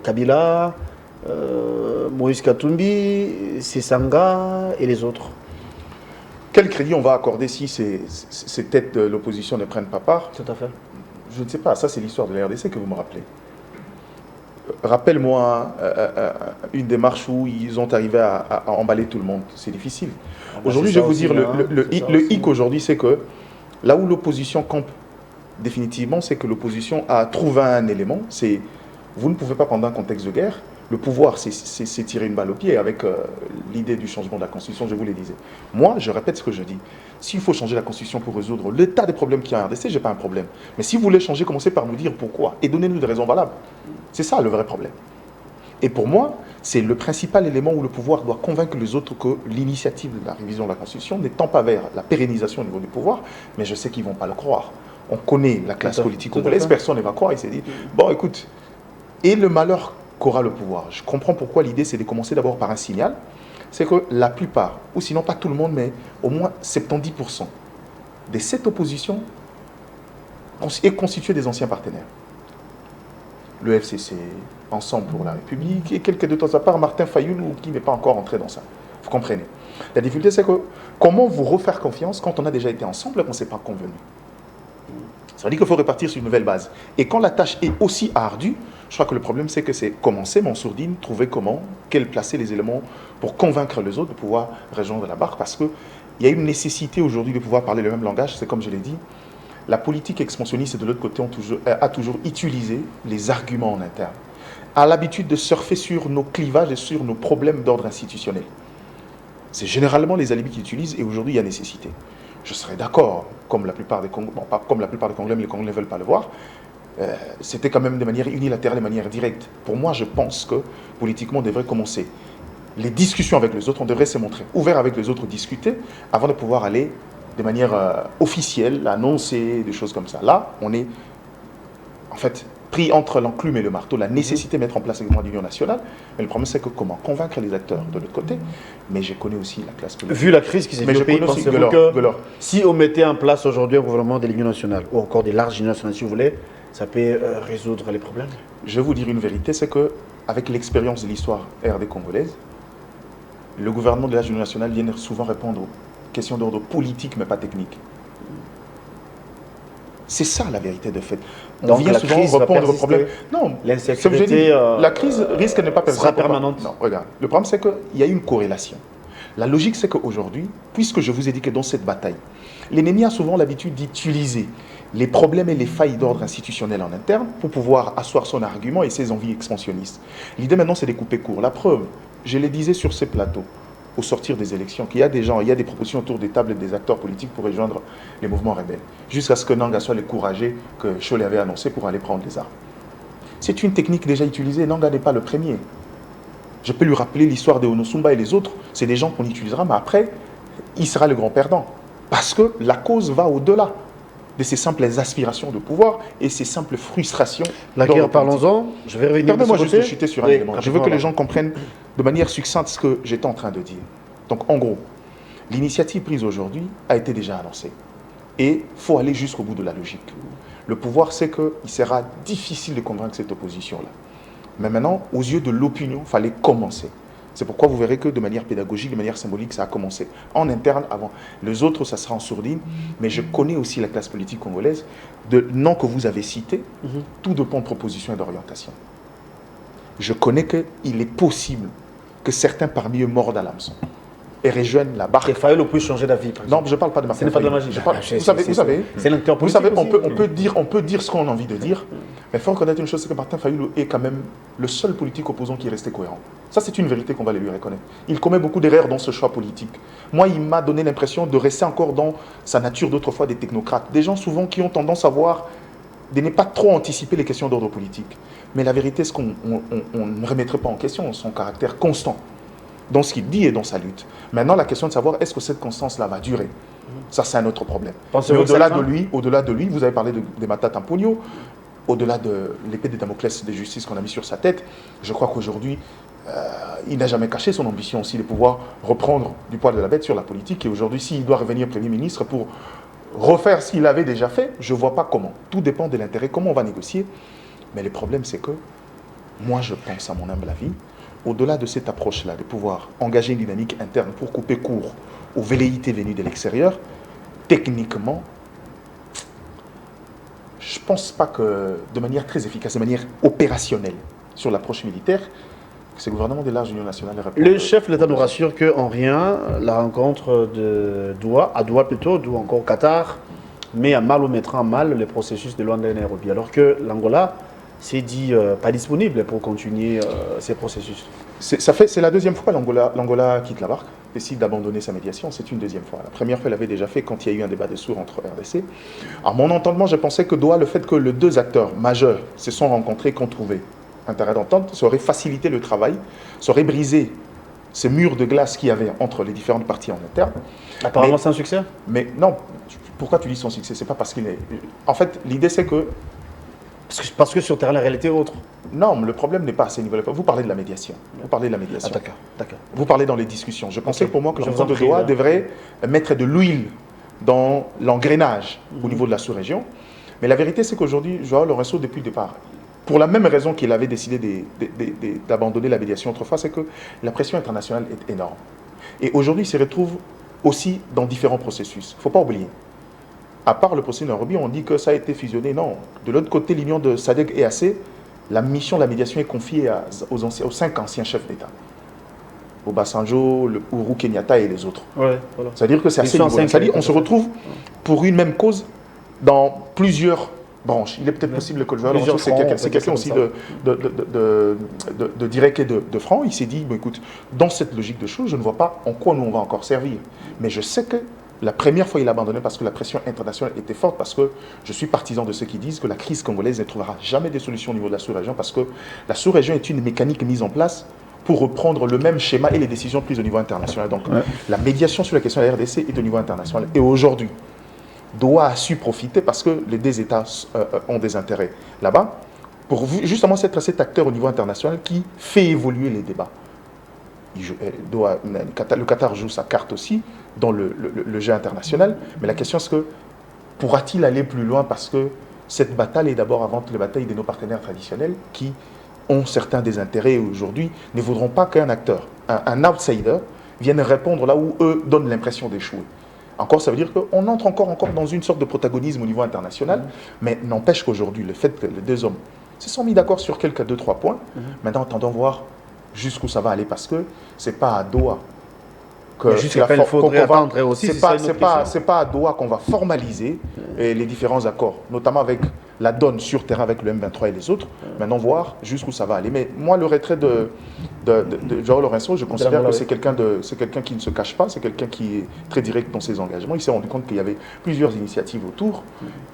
Kabila, Moïse Katumbi, Sessanga et les autres? Quel crédit on va accorder si ces têtes de l'opposition ne prennent pas part? Tout à fait. Je ne sais pas, ça c'est l'histoire de la RDC que vous me rappelez. Rappelle-moi une démarche où ils ont arrivé à emballer tout le monde. C'est difficile. Aujourd'hui, je vais vous dire, le hic aujourd'hui, c'est que là où l'opposition campe définitivement, c'est que l'opposition a trouvé un élément, c'est vous ne pouvez pas, pendant un contexte de guerre, le pouvoir c'est tirer une balle au pied avec l'idée du changement de la Constitution, je vous le disais. Moi, je répète ce que je dis. S'il faut changer la Constitution pour résoudre le tas des problèmes qu'il y a en RDC, je n'ai pas un problème. Mais si vous voulez changer, commencez par nous dire pourquoi et donnez-nous des raisons valables. C'est ça le vrai problème. Et pour moi, c'est le principal élément où le pouvoir doit convaincre les autres que l'initiative de la révision de la Constitution n'étend pas vers la pérennisation au niveau du pouvoir, mais je sais qu'ils ne vont pas le croire. On connaît la classe politique congolaise, personne ne va croire, il s'est dit, bon écoute, et le malheur qu'aura le pouvoir. Je comprends pourquoi l'idée c'est de commencer d'abord par un signal, c'est que la plupart, ou sinon pas tout le monde, mais au moins 70% de cette opposition est constituée des anciens partenaires. Le FCC, Ensemble pour la République, et quelques de temps à part, Martin Fayoul, qui n'est pas encore entré dans ça. Vous comprenez? La difficulté, c'est que comment vous refaire confiance quand on a déjà été ensemble et qu'on ne s'est pas convenu? Ça veut dire qu'il faut repartir sur une nouvelle base. Et quand la tâche est aussi ardue, je crois que le problème, c'est que c'est commencer, mais en sourdine, trouver quels placer les éléments pour convaincre les autres de pouvoir rejoindre la barque, parce qu'il y a une nécessité aujourd'hui de pouvoir parler le même langage. C'est comme je l'ai dit, la politique expansionniste, de l'autre côté, a toujours utilisé les arguments en interne, a l'habitude de surfer sur nos clivages et sur nos problèmes d'ordre institutionnel. C'est généralement les alibis qu'ils utilisent, et aujourd'hui, il y a nécessité. Je serais d'accord, comme la plupart des Congolais, pas comme la plupart des Congolais, mais les Congolais ne veulent pas le voir, c'était quand même de manière unilatérale, de manière directe. Pour moi, je pense que politiquement, on devrait commencer les discussions avec les autres, on devrait se montrer ouvert avec les autres, discuter, avant de pouvoir aller de manière officielle, annoncer des choses comme ça. Là, on est en fait pris entre l'enclume et le marteau, la nécessité de mettre en place un gouvernement d'union nationale. Mais le problème, c'est que comment convaincre les acteurs de l'autre côté. Mais je connais aussi la classe politique. Vu la crise qui s'est développée, pensez-vous que si on mettait en place aujourd'hui un gouvernement de l'union nationale, ou encore des larges unions nationales, si vous voulez, ça peut résoudre les problèmes? Je vais vous dire une vérité, c'est qu'avec l'expérience de l'histoire RD congolaise, le gouvernement de la Union nationale vient souvent répondre aux questions d'ordre politique, mais pas technique. C'est ça la vérité de fait. On vient souvent répondre aux problèmes. Non, l'insécurité, la crise risque de ne pas sera permanente. Non, regarde. Le problème, c'est qu'il y a une corrélation. La logique, c'est qu'aujourd'hui, puisque je vous ai dit que dans cette bataille, l'ennemi a souvent l'habitude d'utiliser les problèmes et les failles d'ordre institutionnel en interne pour pouvoir asseoir son argument et ses envies expansionnistes. L'idée maintenant, c'est de couper court. La preuve, je le disais sur ces plateaux, au sortir des élections, qu'il y a des gens, il y a des propositions autour des tables des acteurs politiques pour rejoindre les mouvements rebelles, jusqu'à ce que Nanga soit le courageux que Cholet avait annoncé pour aller prendre les armes. C'est une technique déjà utilisée, Nanga n'est pas le premier. Je peux lui rappeler l'histoire de Onosumba et les autres, c'est des gens qu'on utilisera, mais après, il sera le grand perdant. Parce que la cause va au-delà de ces simples aspirations de pouvoir et ces simples frustrations. La guerre, parlons-en. Je vais revenir. Permets-moi juste de chuter sur un élément. Je veux que voilà. les gens comprennent de manière succincte ce que j'étais en train de dire. Donc, en gros, l'initiative prise aujourd'hui a été déjà annoncée. Et il faut aller jusqu'au bout de la logique. Le pouvoir sait qu'il sera difficile de convaincre cette opposition-là. Mais maintenant, aux yeux de l'opinion, il fallait commencer. C'est pourquoi vous verrez que de manière pédagogique, de manière symbolique, ça a commencé. En interne, avant. Les autres, ça sera en sourdine. Mais je connais aussi la classe politique congolaise. De noms que vous avez cités, tout dépend de propositions et d'orientation. Je connais qu'il est possible que certains parmi eux mordent à l'hameçon et rejoignent la barque. Et Fayol peut changer d'avis. Non, je ne parle pas de Martin. Ce n'est pas de la magie. Vous savez, c'est l'acteur politique. Vous savez, aussi. on peut dire ce qu'on a envie de dire, mais il faut reconnaître une chose, c'est que Martin Fayulu est quand même le seul politique opposant qui est resté cohérent. Ça, c'est une vérité qu'on va lui reconnaître. Il commet beaucoup d'erreurs dans ce choix politique. Moi, il m'a donné l'impression de rester encore dans sa nature d'autrefois des technocrates. Des gens souvent qui ont tendance à voir, de ne pas trop anticiper les questions d'ordre politique. Mais la vérité, c'est qu'on ne remettrait pas en question son caractère constant dans ce qu'il dit et dans sa lutte. Maintenant, la question de savoir est-ce que cette constance-là va durer, ça c'est un autre problème. Mais au-delà de lui, vous avez parlé de Mata Tamponio, au-delà de l'épée de Damoclès de justice qu'on a mis sur sa tête, je crois qu'aujourd'hui, il n'a jamais caché son ambition aussi de pouvoir reprendre du poil de la bête sur la politique. Et aujourd'hui, s'il doit revenir Premier ministre pour refaire ce qu'il avait déjà fait, je ne vois pas comment. Tout dépend de l'intérêt, comment on va négocier. Mais le problème, c'est que moi, je pense, à mon humble avis, au-delà de cette approche-là, de pouvoir engager une dynamique interne pour couper court aux velléités venues de l'extérieur, techniquement, je ne pense pas que de manière très efficace, de manière opérationnelle sur l'approche militaire, que ce gouvernement de large union nationale répond. Le chef de l'État nous rassure qu'en rien, la rencontre de Doha, à Doha plutôt, ou encore au Qatar, met à mal ou mettra à mal le processus de Luanda et Nairobi, alors que l'Angola s'est dit pas disponible pour continuer ces processus. C'est la deuxième fois l'Angola quitte la barque, décide d'abandonner sa médiation, c'est une deuxième fois. La première fois, elle avait déjà fait quand il y a eu un débat de sourds entre RDC. À mon entendement, je pensais que Doha, le fait que les deux acteurs majeurs se sont rencontrés, qu'ont trouvé un terrain d'entente, ça aurait facilité le travail, ça aurait brisé ces murs de glace qu'il y avait entre les différentes parties en interne. Apparemment, c'est un succès. Mais non, pourquoi tu dis son succès? C'est pas parce qu'il est... En fait, l'idée c'est que... Parce que sur le terrain, la réalité est autre. Non, le problème n'est pas à ce niveau-là. Vous parlez de la médiation. Vous parlez de la médiation. Ah, d'accord. Vous parlez dans les discussions. Je pensais pour moi que l'ensemble de prie, Doha là. devrait mettre de l'huile dans l'engrenage au niveau de la sous-région. Mais la vérité, c'est qu'aujourd'hui, Joao Lourenço, depuis le départ, pour la même raison qu'il avait décidé d'abandonner la médiation autrefois, c'est que la pression internationale est énorme. Et aujourd'hui, il se retrouve aussi dans différents processus. Il ne faut pas oublier. À part le processus de Nairobi, on dit que ça a été fusionné. Non. De l'autre côté, l'union de SADC et AC, la mission de la médiation est confiée aux 5 anciens chefs d'État. Obasanjo, Uhuru Kenyatta et les autres. Ouais, voilà. C'est-à-dire que c'est assez niveau. C'est-à-dire qu'on se retrouve pour une même cause dans plusieurs branches. Il est peut-être possible que le joueur c'est quelqu'un aussi de direct et de franc. Il s'est dit, bon, écoute, dans cette logique de choses, je ne vois pas en quoi nous on va encore servir. Mais je sais que la première fois, il a abandonné parce que la pression internationale était forte, parce que je suis partisan de ceux qui disent que la crise congolaise ne trouvera jamais de solution au niveau de la sous-région, parce que la sous-région est une mécanique mise en place pour reprendre le même schéma et les décisions prises au niveau international. Donc, la médiation sur la question de la RDC est au niveau international. Et aujourd'hui, Doha a su profiter, parce que les deux États ont des intérêts là-bas, pour justement être cet acteur au niveau international qui fait évoluer les débats. Le Qatar joue sa carte aussi dans le jeu international, mais la question c'est que pourra-t-il aller plus loin, parce que cette bataille est d'abord avant tout la bataille de nos partenaires traditionnels qui ont certains des intérêts aujourd'hui, ne voudront pas qu'un acteur, un outsider, vienne répondre là où eux donnent l'impression d'échouer. Encore, ça veut dire qu'on entre encore dans une sorte de protagonisme au niveau international, mais n'empêche qu'aujourd'hui, le fait que les deux hommes se sont mis d'accord sur quelques 2-3 points, maintenant attendons voir jusqu'où ça va aller, parce que ce n'est pas à Doha Mais jusqu'à quand il faudrait attendre aussi, c'est pas à Doha qu'on va formaliser les différents accords, notamment avec la donne sur terrain avec le M23 et les autres. Maintenant, voir jusqu'où ça va aller. Mais moi, le retrait de Joao Lourenço, je considère que c'est quelqu'un qui ne se cache pas, c'est quelqu'un qui est très direct dans ses engagements. Il s'est rendu compte qu'il y avait plusieurs initiatives autour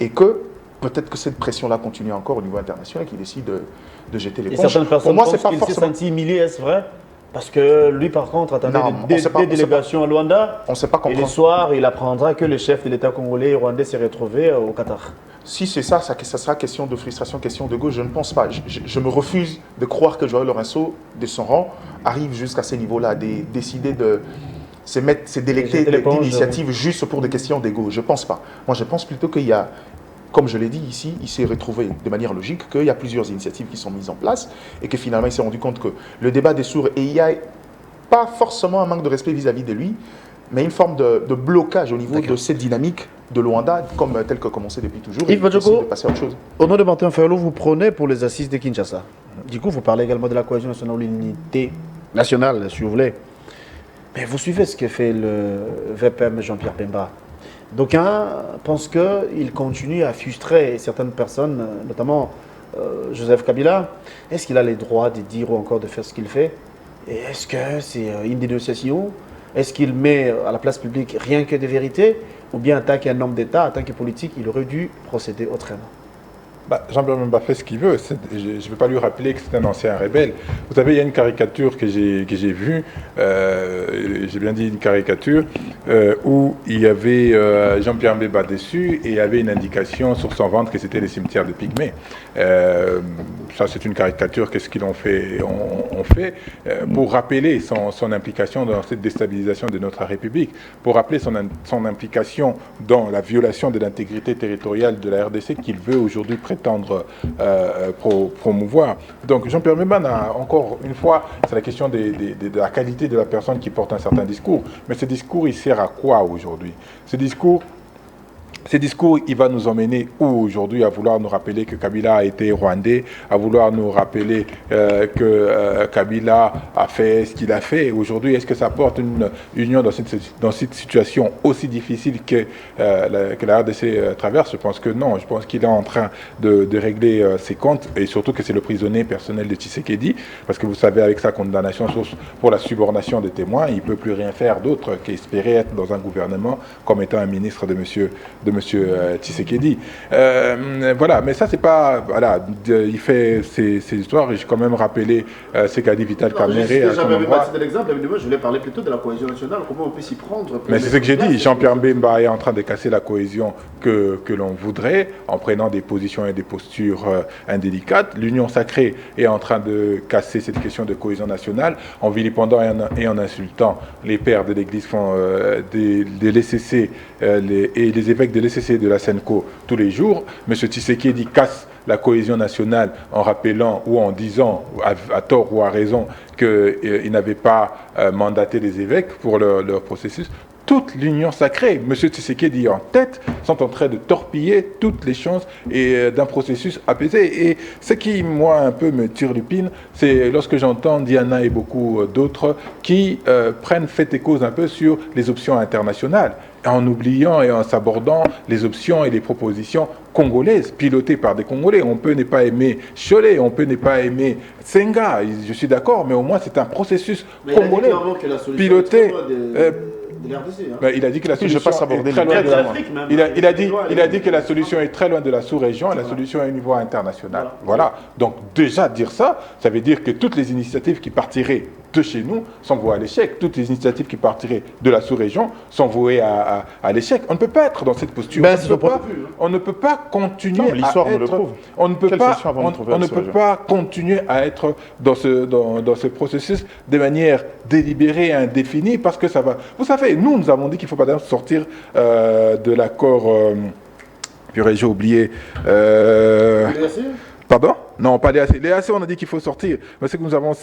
et que peut-être que cette pression-là continue encore au niveau international, qu'il décide de jeter l'éponge. Et certaines personnes Pour moi, c'est pensent pas qu'il s'est forcément... senti humilié, est-ce vrai? Parce que lui, par contre, attendait des délégations à Luanda. On ne sait pas Et comprendre. le soir, il apprendra que le chef de l'État congolais et rwandais s'est retrouvé au Qatar. Si c'est ça, ça sera question de frustration, question de gauche. Je ne pense pas. Je me refuse de croire que Joao Lourenço, de son rang, arrive jusqu'à ces niveaux-là, décider de se délecter d'initiatives juste pour des questions d'ego. Je ne pense pas. Moi, je pense plutôt qu'il y a, comme je l'ai dit ici, il s'est retrouvé de manière logique qu'il y a plusieurs initiatives qui sont mises en place et que finalement, il s'est rendu compte que le débat des sourds, et il n'y a pas forcément un manque de respect vis-à-vis de lui, mais une forme de blocage au niveau de cette dynamique de Luanda, tel que commencé depuis toujours, Yves Badjoko, de passer à autre chose. Au nom de Martin Fayolo, vous prenez pour les assises de Kinshasa. Du coup, vous parlez également de la cohésion nationale, l'unité nationale, si vous voulez. Mais vous suivez ce que fait le VPM Jean-Pierre Bemba. D'aucuns pensent qu'il continue à frustrer certaines personnes, notamment Joseph Kabila. Est-ce qu'il a les droits de dire ou encore de faire ce qu'il fait? Et est-ce que c'est une dénonciation? Est-ce qu'il met à la place publique rien que des vérités? Ou bien, en tant qu'un homme d'État, en tant que politique, il aurait dû procéder autrement? Jean-Pierre Bemba fait ce qu'il veut. Je ne vais pas lui rappeler que c'est un ancien rebelle. Vous savez, il y a une caricature que j'ai vue, j'ai bien dit une caricature, où il y avait Jean-Pierre Bemba dessus et il y avait une indication sur son ventre que c'était les cimetières de Pygmée. Ça, c'est une caricature. Qu'est-ce qu'ils ont fait? On fait pour rappeler son implication dans cette déstabilisation de notre République, pour rappeler son implication dans la violation de l'intégrité territoriale de la RDC qu'il veut aujourd'hui prétendre promouvoir. Donc Jean-Pierre Bemba n'a, encore une fois, c'est la question de la qualité de la personne qui porte un certain discours. Mais ce discours, il sert à quoi aujourd'hui? Ce discours, il va nous emmener où aujourd'hui? À vouloir nous rappeler que Kabila a été rwandais, à vouloir nous rappeler que Kabila a fait ce qu'il a fait. Aujourd'hui, est-ce que ça porte une union dans cette situation aussi difficile que la RDC traverse? Je pense que non. Je pense qu'il est en train de régler ses comptes, et surtout que c'est le prisonnier personnel de Tshisekedi, parce que vous savez, avec sa condamnation pour la subornation des témoins, il ne peut plus rien faire d'autre qu'espérer être dans un gouvernement comme étant un ministre de monsieur Tshisekedi. Voilà, mais ça, c'est pas... Voilà, il fait ses histoires, et j'ai quand même rappelé ce qu'a dit Vital Kamerhe à son endroit. C'était l'exemple, mais moi, je voulais parler plutôt de la cohésion nationale, comment on peut s'y prendre. Mais c'est ce que j'ai dit, Jean-Pierre Bemba est en train de casser la cohésion que l'on voudrait, en prenant des positions et des postures indélicates. L'Union sacrée est en train de casser cette question de cohésion nationale, en vilipendant et en insultant les pères de l'Église des LCC et les évêques de l'ECC de la Senco tous les jours. M. Tshisekedi casse la cohésion nationale en rappelant ou en disant, à tort ou à raison, qu'il n'avait pas mandaté les évêques pour leur processus. Toute l'union sacrée, M. Tshisekedi en tête, sont en train de torpiller toutes les chances d'un processus apaisé. Et ce qui, moi, un peu me turlupine, c'est lorsque j'entends Diana et beaucoup d'autres qui prennent fait et cause un peu sur les options internationales, en oubliant et en s'abordant les options et les propositions congolaises, pilotées par des Congolais. On peut ne pas aimer Cholet, on peut ne pas aimer Senga, je suis d'accord, mais au moins c'est un processus congolais piloté. Il a dit que la solution est très loin de il a dit que la solution est très loin de la sous-région et la solution est au niveau international. Voilà. Donc déjà dire ça, ça veut dire que toutes les initiatives qui partiraient de chez nous sont vouées à l'échec. Toutes les initiatives qui partiraient de la sous-région sont vouées à l'échec. On ne peut pas être dans cette posture. On ne peut pas continuer à être... On ne peut pas continuer à être dans ce processus de manière délibérée et indéfinie, parce que ça va... Vous savez, nous avons dit qu'il ne faut pas sortir de l'accord... Purée, j'ai oublié... Pardon? Non, pas les AC. Les AC, on a dit qu'il faut sortir. Mais c'est que nous avons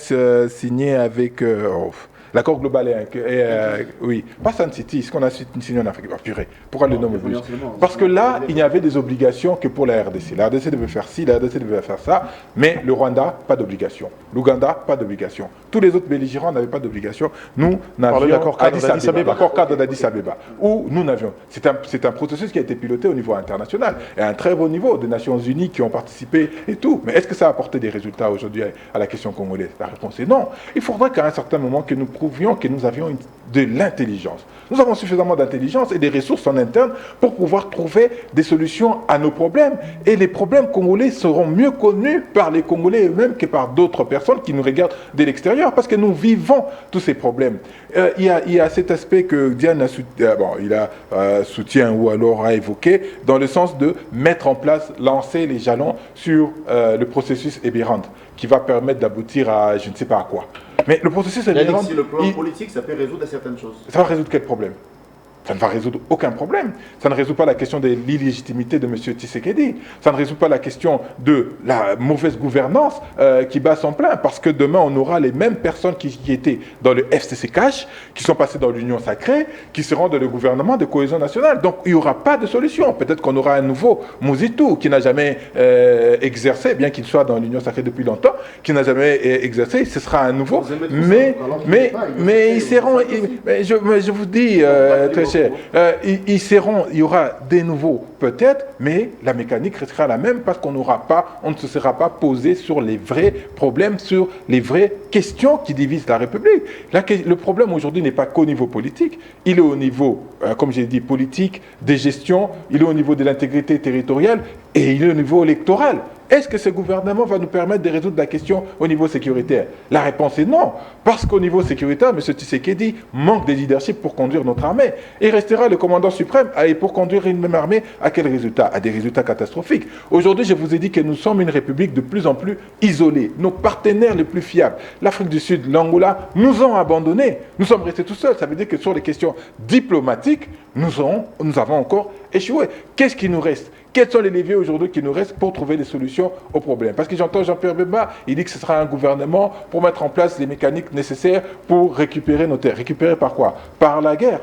signé avec... L'accord global oui, pas Sun City, ce qu'on a signé en Afrique. Ah, purée, pourquoi le nom oblige? Parce que là, il y avait des obligations que pour la RDC. La RDC devait faire ci, la RDC devait faire ça, mais le Rwanda, pas d'obligation. L'Ouganda, pas d'obligation. Tous les autres belligérants n'avaient pas d'obligation. Nous n'avions l'accord cadre d'Addis Abeba, où nous n'avions. C'est un processus qui a été piloté au niveau international, et à un très haut niveau, des Nations Unies qui ont participé et tout. Mais est-ce que ça a apporté des résultats aujourd'hui à la question congolaise? La réponse est non. Il faudra qu'à un certain moment que nous prouvions que nous avions de l'intelligence. Nous avons suffisamment d'intelligence et des ressources en interne pour pouvoir trouver des solutions à nos problèmes. Et les problèmes congolais seront mieux connus par les Congolais eux-mêmes que par d'autres personnes qui nous regardent de l'extérieur, parce que nous vivons tous ces problèmes. Il y a cet aspect que Diane soutient ou alors a évoqué, dans le sens de mettre en place, lancer les jalons sur le processus Ebirand, qui va permettre d'aboutir à je ne sais pas à quoi. Mais le processus Ebirand... Si le plan politique, ça peut résoudre certaines choses. Ça va résoudre quel problème? Ça ne va résoudre aucun problème. Ça ne résout pas la question de l'illégitimité de M. Tshisekedi. Ça ne résout pas la question de la mauvaise gouvernance qui bat son plein. Parce que demain, on aura les mêmes personnes qui étaient dans le FCC Cash, qui sont passées dans l'Union Sacrée, qui seront dans le gouvernement de cohésion nationale. Donc, il n'y aura pas de solution. Peut-être qu'on aura un nouveau Mouzitou qui n'a jamais exercé, bien qu'il soit dans l'Union Sacrée depuis longtemps, qui n'a jamais exercé. Ce sera un nouveau. Mais ils seront... je vous dis, très cher, il y aura des nouveaux peut-être, mais la mécanique restera la même parce on ne se sera pas posé sur les vrais problèmes, sur les vraies questions qui divisent la République. Le problème aujourd'hui n'est pas qu'au niveau politique, il est au niveau, comme j'ai dit, politique, des gestions, il est au niveau de l'intégrité territoriale et il est au niveau électoral. Est-ce que ce gouvernement va nous permettre de résoudre la question au niveau sécuritaire? La réponse est non. Parce qu'au niveau sécuritaire, M. Tshisekedi manque de leadership pour conduire notre armée. Il restera le commandant suprême. Et pour conduire une même armée, à quel résultat? À des résultats catastrophiques. Aujourd'hui, je vous ai dit que nous sommes une république de plus en plus isolée. Nos partenaires les plus fiables, l'Afrique du Sud, l'Angola, nous ont abandonnés. Nous sommes restés tout seuls. Ça veut dire que sur les questions diplomatiques, nous avons encore échoué. Qu'est-ce qui nous reste? Quels sont les leviers aujourd'hui qui nous restent pour trouver des solutions aux problèmes? Parce que j'entends Jean-Pierre Bemba, il dit que ce sera un gouvernement pour mettre en place les mécaniques nécessaires pour récupérer nos terres. Récupérer par quoi? Par la guerre.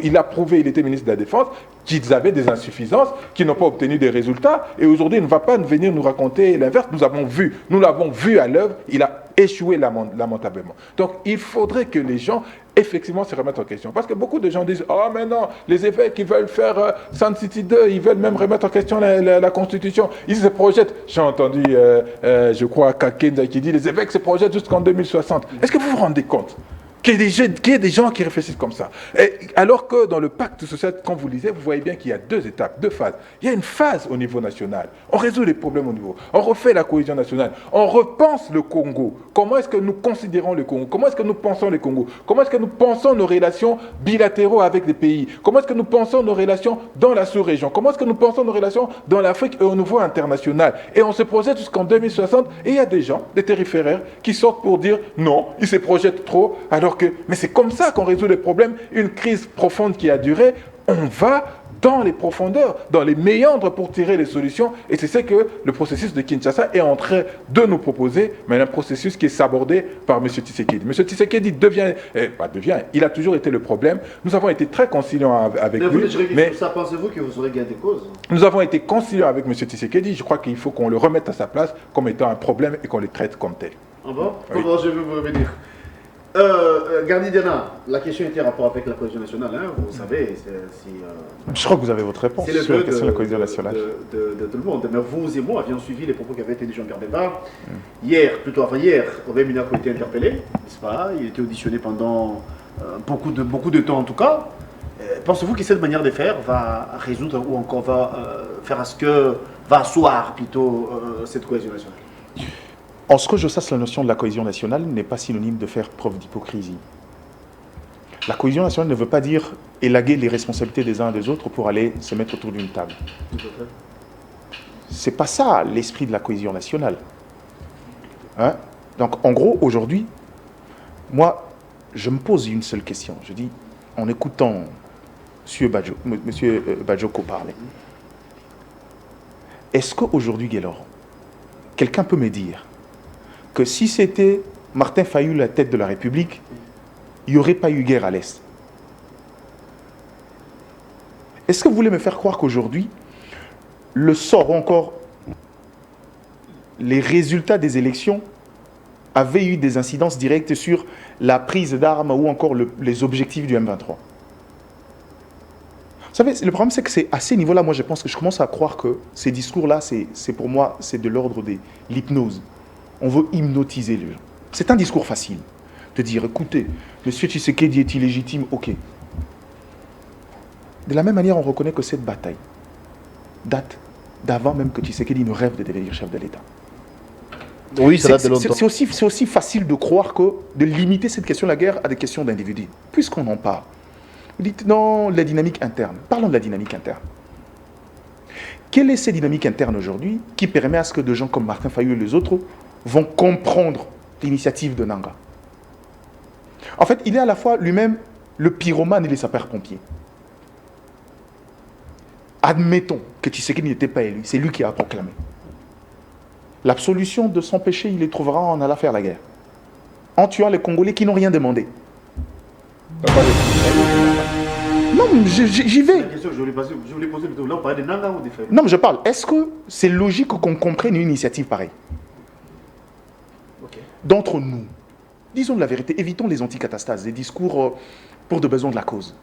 Il a prouvé, il était ministre de la Défense, qu'ils avaient des insuffisances, qu'ils n'ont pas obtenu des résultats. Et aujourd'hui, il ne va pas venir nous raconter l'inverse. Nous l'avons vu à l'œuvre, il a échoué lamentablement. Donc, il faudrait que les gens effectivement se remettre en question. Parce que beaucoup de gens disent « Oh, mais non, les évêques, ils veulent faire Sun City 2, ils veulent même remettre en question la Constitution. Ils se projettent. » J'ai entendu, je crois, Kakenza qui dit « Les évêques se projettent jusqu'en 2060. » Est-ce que vous vous rendez compte qu'il y ait des gens qui réfléchissent comme ça? Et alors que dans le pacte social, quand vous lisez, vous voyez bien qu'il y a deux étapes, deux phases. Il y a une phase au niveau national. On résout les problèmes au niveau. On refait la cohésion nationale. On repense le Congo. Comment est-ce que nous considérons le Congo? Comment est-ce que nous pensons le Congo? Comment est-ce que nous pensons nos relations bilatérales avec des pays? Comment est-ce que nous pensons nos relations dans la sous-région? Comment est-ce que nous pensons nos relations dans l'Afrique et au niveau international? Et on se projette jusqu'en 2060 et il y a des gens, des terriféraires, qui sortent pour dire non, ils se projettent trop, alors mais c'est comme ça qu'on résout les problèmes. Une crise profonde qui a duré, on va dans les profondeurs, dans les méandres pour tirer les solutions. Et c'est ce que le processus de Kinshasa est en train de nous proposer, mais un processus qui est sabordé par M. Tshisekedi. M. Tshisekedi il a toujours été le problème. Nous avons été très conciliants avec lui. Mais ça, pensez-vous que vous aurez gain de cause? Nous avons été conciliants avec M. Tshisekedi. Je crois qu'il faut qu'on le remette à sa place comme étant un problème et qu'on le traite comme tel. Ah bon? Oui. Comment je vais vous revenir? Gardi Diana, la question était en rapport avec la cohésion nationale, hein, vous savez. Je crois que vous avez votre réponse sur la question de la cohésion nationale. De tout le monde. Mais vous et moi avions suivi les propos qui avaient été dit Jean-Pierre Bemba. Hier, Robert Minaku a été interpellé, n'est-ce pas? Il a été auditionné pendant beaucoup de temps en tout cas. Pensez-vous que cette manière de faire va résoudre ou encore va faire à ce que va asseoir plutôt cette cohésion nationale? En ce que je sache, la notion de la cohésion nationale n'est pas synonyme de faire preuve d'hypocrisie. La cohésion nationale ne veut pas dire élaguer les responsabilités des uns et des autres pour aller se mettre autour d'une table. C'est pas ça l'esprit de la cohésion nationale. Hein? Donc en gros, aujourd'hui, moi, je me pose une seule question. Je dis, en écoutant M. Bajoko parler, est-ce qu'aujourd'hui, Guélor, quelqu'un peut me dire que si c'était Martin Fayulu la tête de la République, il n'y aurait pas eu guerre à l'Est. Est-ce que vous voulez me faire croire qu'aujourd'hui, le sort ou encore les résultats des élections avaient eu des incidences directes sur la prise d'armes ou encore les objectifs du M23? Vous savez, le problème, c'est que c'est à ces niveaux-là, moi, je pense que je commence à croire que ces discours-là, c'est pour moi, c'est de l'ordre de l'hypnose. On veut hypnotiser les gens. C'est un discours facile de dire, écoutez, M. Tshisekedi est illégitime, ok. De la même manière, on reconnaît que cette bataille date d'avant même que Tshisekedi ne rêve de devenir chef de l'État. Oui, ça date de longtemps. C'est aussi facile de croire que de limiter cette question de la guerre à des questions d'individus. Puisqu'on en parle, vous dites non, la dynamique interne. Parlons de la dynamique interne. Quelle est cette dynamique interne aujourd'hui qui permet à ce que des gens comme Martin Fayulu et les autres vont comprendre l'initiative de Nanga? En fait, il est à la fois lui-même le pyromane et le sapeur-pompier. Admettons que Tshisekedi n'était pas élu, c'est lui qui a proclamé. L'absolution de son péché, il les trouvera en allant faire la guerre. En tuant les Congolais qui n'ont rien demandé. Non, j'y vais. La question que je voulais poser, là, on parlait de Nanga ou des faits? Non, mais je parle. Est-ce que c'est logique qu'on comprenne une initiative pareille? D'entre nous, disons la vérité, évitons les anticatastases, des discours pour de besoins de la cause.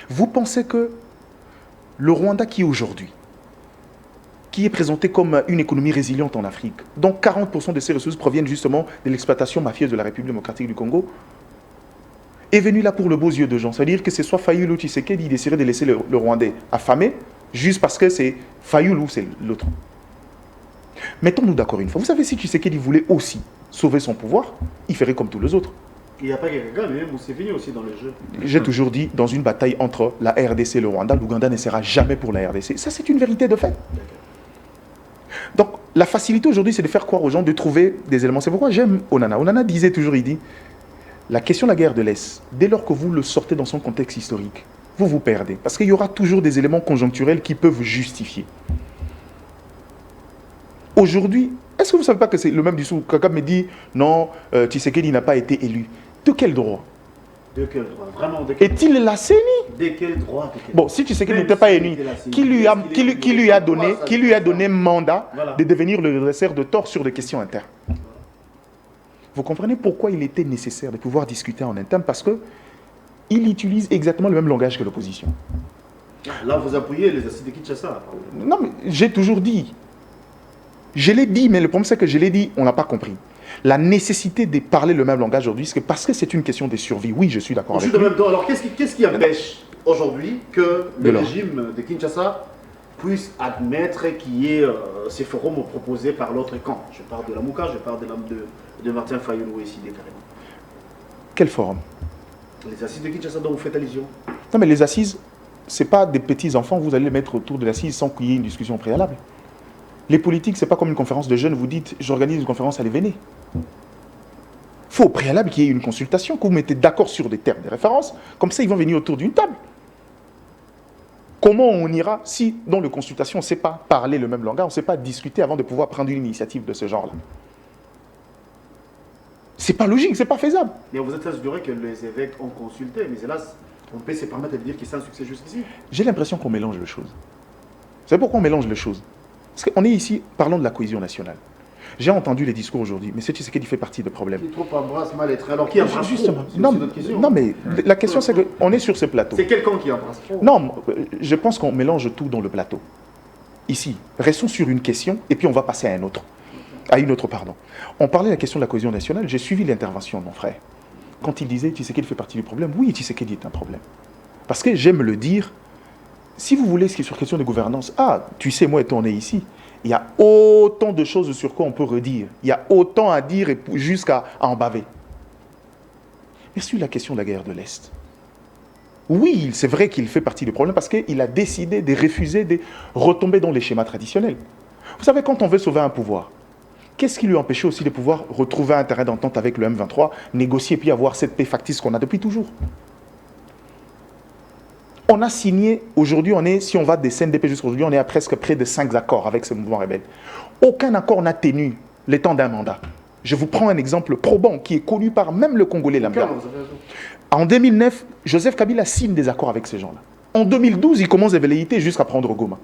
Vous pensez que le Rwanda qui est aujourd'hui, qui est présenté comme une économie résiliente en Afrique, dont 40% de ses ressources proviennent justement de l'exploitation mafieuse de la République démocratique du Congo, est venu là pour le beau yeux de gens. C'est-à-dire que c'est soit Fayulu ou Tshisekedi qui déciderait de laisser le Rwandais affamé, juste parce que c'est Fayulu ou c'est l'autre. Mettons-nous d'accord une fois. Vous savez, si Tshisekedi voulait aussi sauver son pouvoir, il ferait comme tous les autres. Il n'y a pas quelqu'un, mais Museveni aussi dans le jeu. J'ai toujours dit, dans une bataille entre la RDC et le Rwanda, l'Ouganda ne sera jamais pour la RDC. Ça, c'est une vérité de fait. Donc, la facilité aujourd'hui, c'est de faire croire aux gens, de trouver des éléments. C'est pourquoi j'aime Onana. Onana disait toujours, il dit, la question de la guerre de l'Est, dès lors que vous le sortez dans son contexte historique, vous vous perdez. Parce qu'il y aura toujours des éléments conjoncturels qui peuvent justifier. Aujourd'hui, est-ce que vous ne savez pas que c'est le même discours? Kagame me dit, non, Tshisekedi n'a pas été élu. De quel droit? De quel droit? Vraiment, de quel droit? Est-il la CENI? De quel droit? Bon, si Tshisekedi n'était pas élu, qui lui a donné mandat de devenir le redresseur de tort sur des questions internes? Vous comprenez pourquoi il était nécessaire de pouvoir discuter en interne? Parce qu'il utilise exactement le même langage que l'opposition. Là, vous appuyez les assises de Kinshasa. Non, mais j'ai toujours dit. Je l'ai dit, mais le problème c'est que je l'ai dit, on n'a pas compris. La nécessité de parler le même langage aujourd'hui, c'est parce que c'est une question de survie. Oui, je suis d'accord avec vous. Alors, qu'est-ce qui empêche aujourd'hui que le régime de Kinshasa puisse admettre qu'il y ait ces forums proposés par l'autre camp? Je parle de la Mouka, je parle de Martin Fayulu ici, carrément. Quel forum? Les assises de Kinshasa dont vous faites allusion. Non, mais les assises, ce n'est pas des petits enfants, vous allez les mettre autour de l'assise sans qu'il y ait une discussion préalable. Les politiques, ce n'est pas comme une conférence de jeunes, vous dites, j'organise une conférence, allez, venez. Il faut au préalable qu'il y ait une consultation, que vous mettez d'accord sur des termes de référence, comme ça ils vont venir autour d'une table. Comment on ira si, dans les consultations, on ne sait pas parler le même langage, on ne sait pas discuter avant de pouvoir prendre une initiative de ce genre-là? C'est pas logique, c'est pas faisable. Mais vous êtes assuré que les évêques ont consulté, mais hélas, on peut se permettre de dire qu'ils sont un succès jusqu'ici. J'ai l'impression qu'on mélange les choses. Vous savez pourquoi on mélange les choses? Parce qu'on est ici, parlons de la cohésion nationale. J'ai entendu les discours aujourd'hui, mais c'est Tshisekedi qui fait partie du problème. Qui trop embrasse mal être. Alors qui embrasse justement trop? Non, mais la question c'est qu'on est sur ce plateau. C'est quelqu'un qui embrasse trop? Non, je pense qu'on mélange tout dans le plateau. Ici, restons sur une question et puis on va passer à une autre. On parlait de la question de la cohésion nationale, j'ai suivi l'intervention de mon frère. Quand il disait Tshisekedi fait partie du problème, oui, Tshisekedi est un problème. Parce que j'aime le dire, si vous voulez, sur question de gouvernance, tu sais, moi étant né ici, il y a autant de choses sur quoi on peut redire. Il y a autant à dire jusqu'à en baver. Mais sur la question de la guerre de l'Est, oui, c'est vrai qu'il fait partie du problème parce qu'il a décidé de refuser de retomber dans les schémas traditionnels. Vous savez, quand on veut sauver un pouvoir, qu'est-ce qui lui empêchait aussi de pouvoir retrouver un terrain d'entente avec le M23, négocier et puis avoir cette paix factice qu'on a depuis toujours? On a signé, aujourd'hui, si on va des CNDP jusqu'à aujourd'hui, on est à presque près de 5 accords avec ce mouvement rebelle. Aucun accord n'a tenu le temps d'un mandat. Je vous prends un exemple probant qui est connu par même le Congolais lambda. En 2009, Joseph Kabila signe des accords avec ces gens-là. En 2012, il commence des velléités jusqu'à prendre Goma.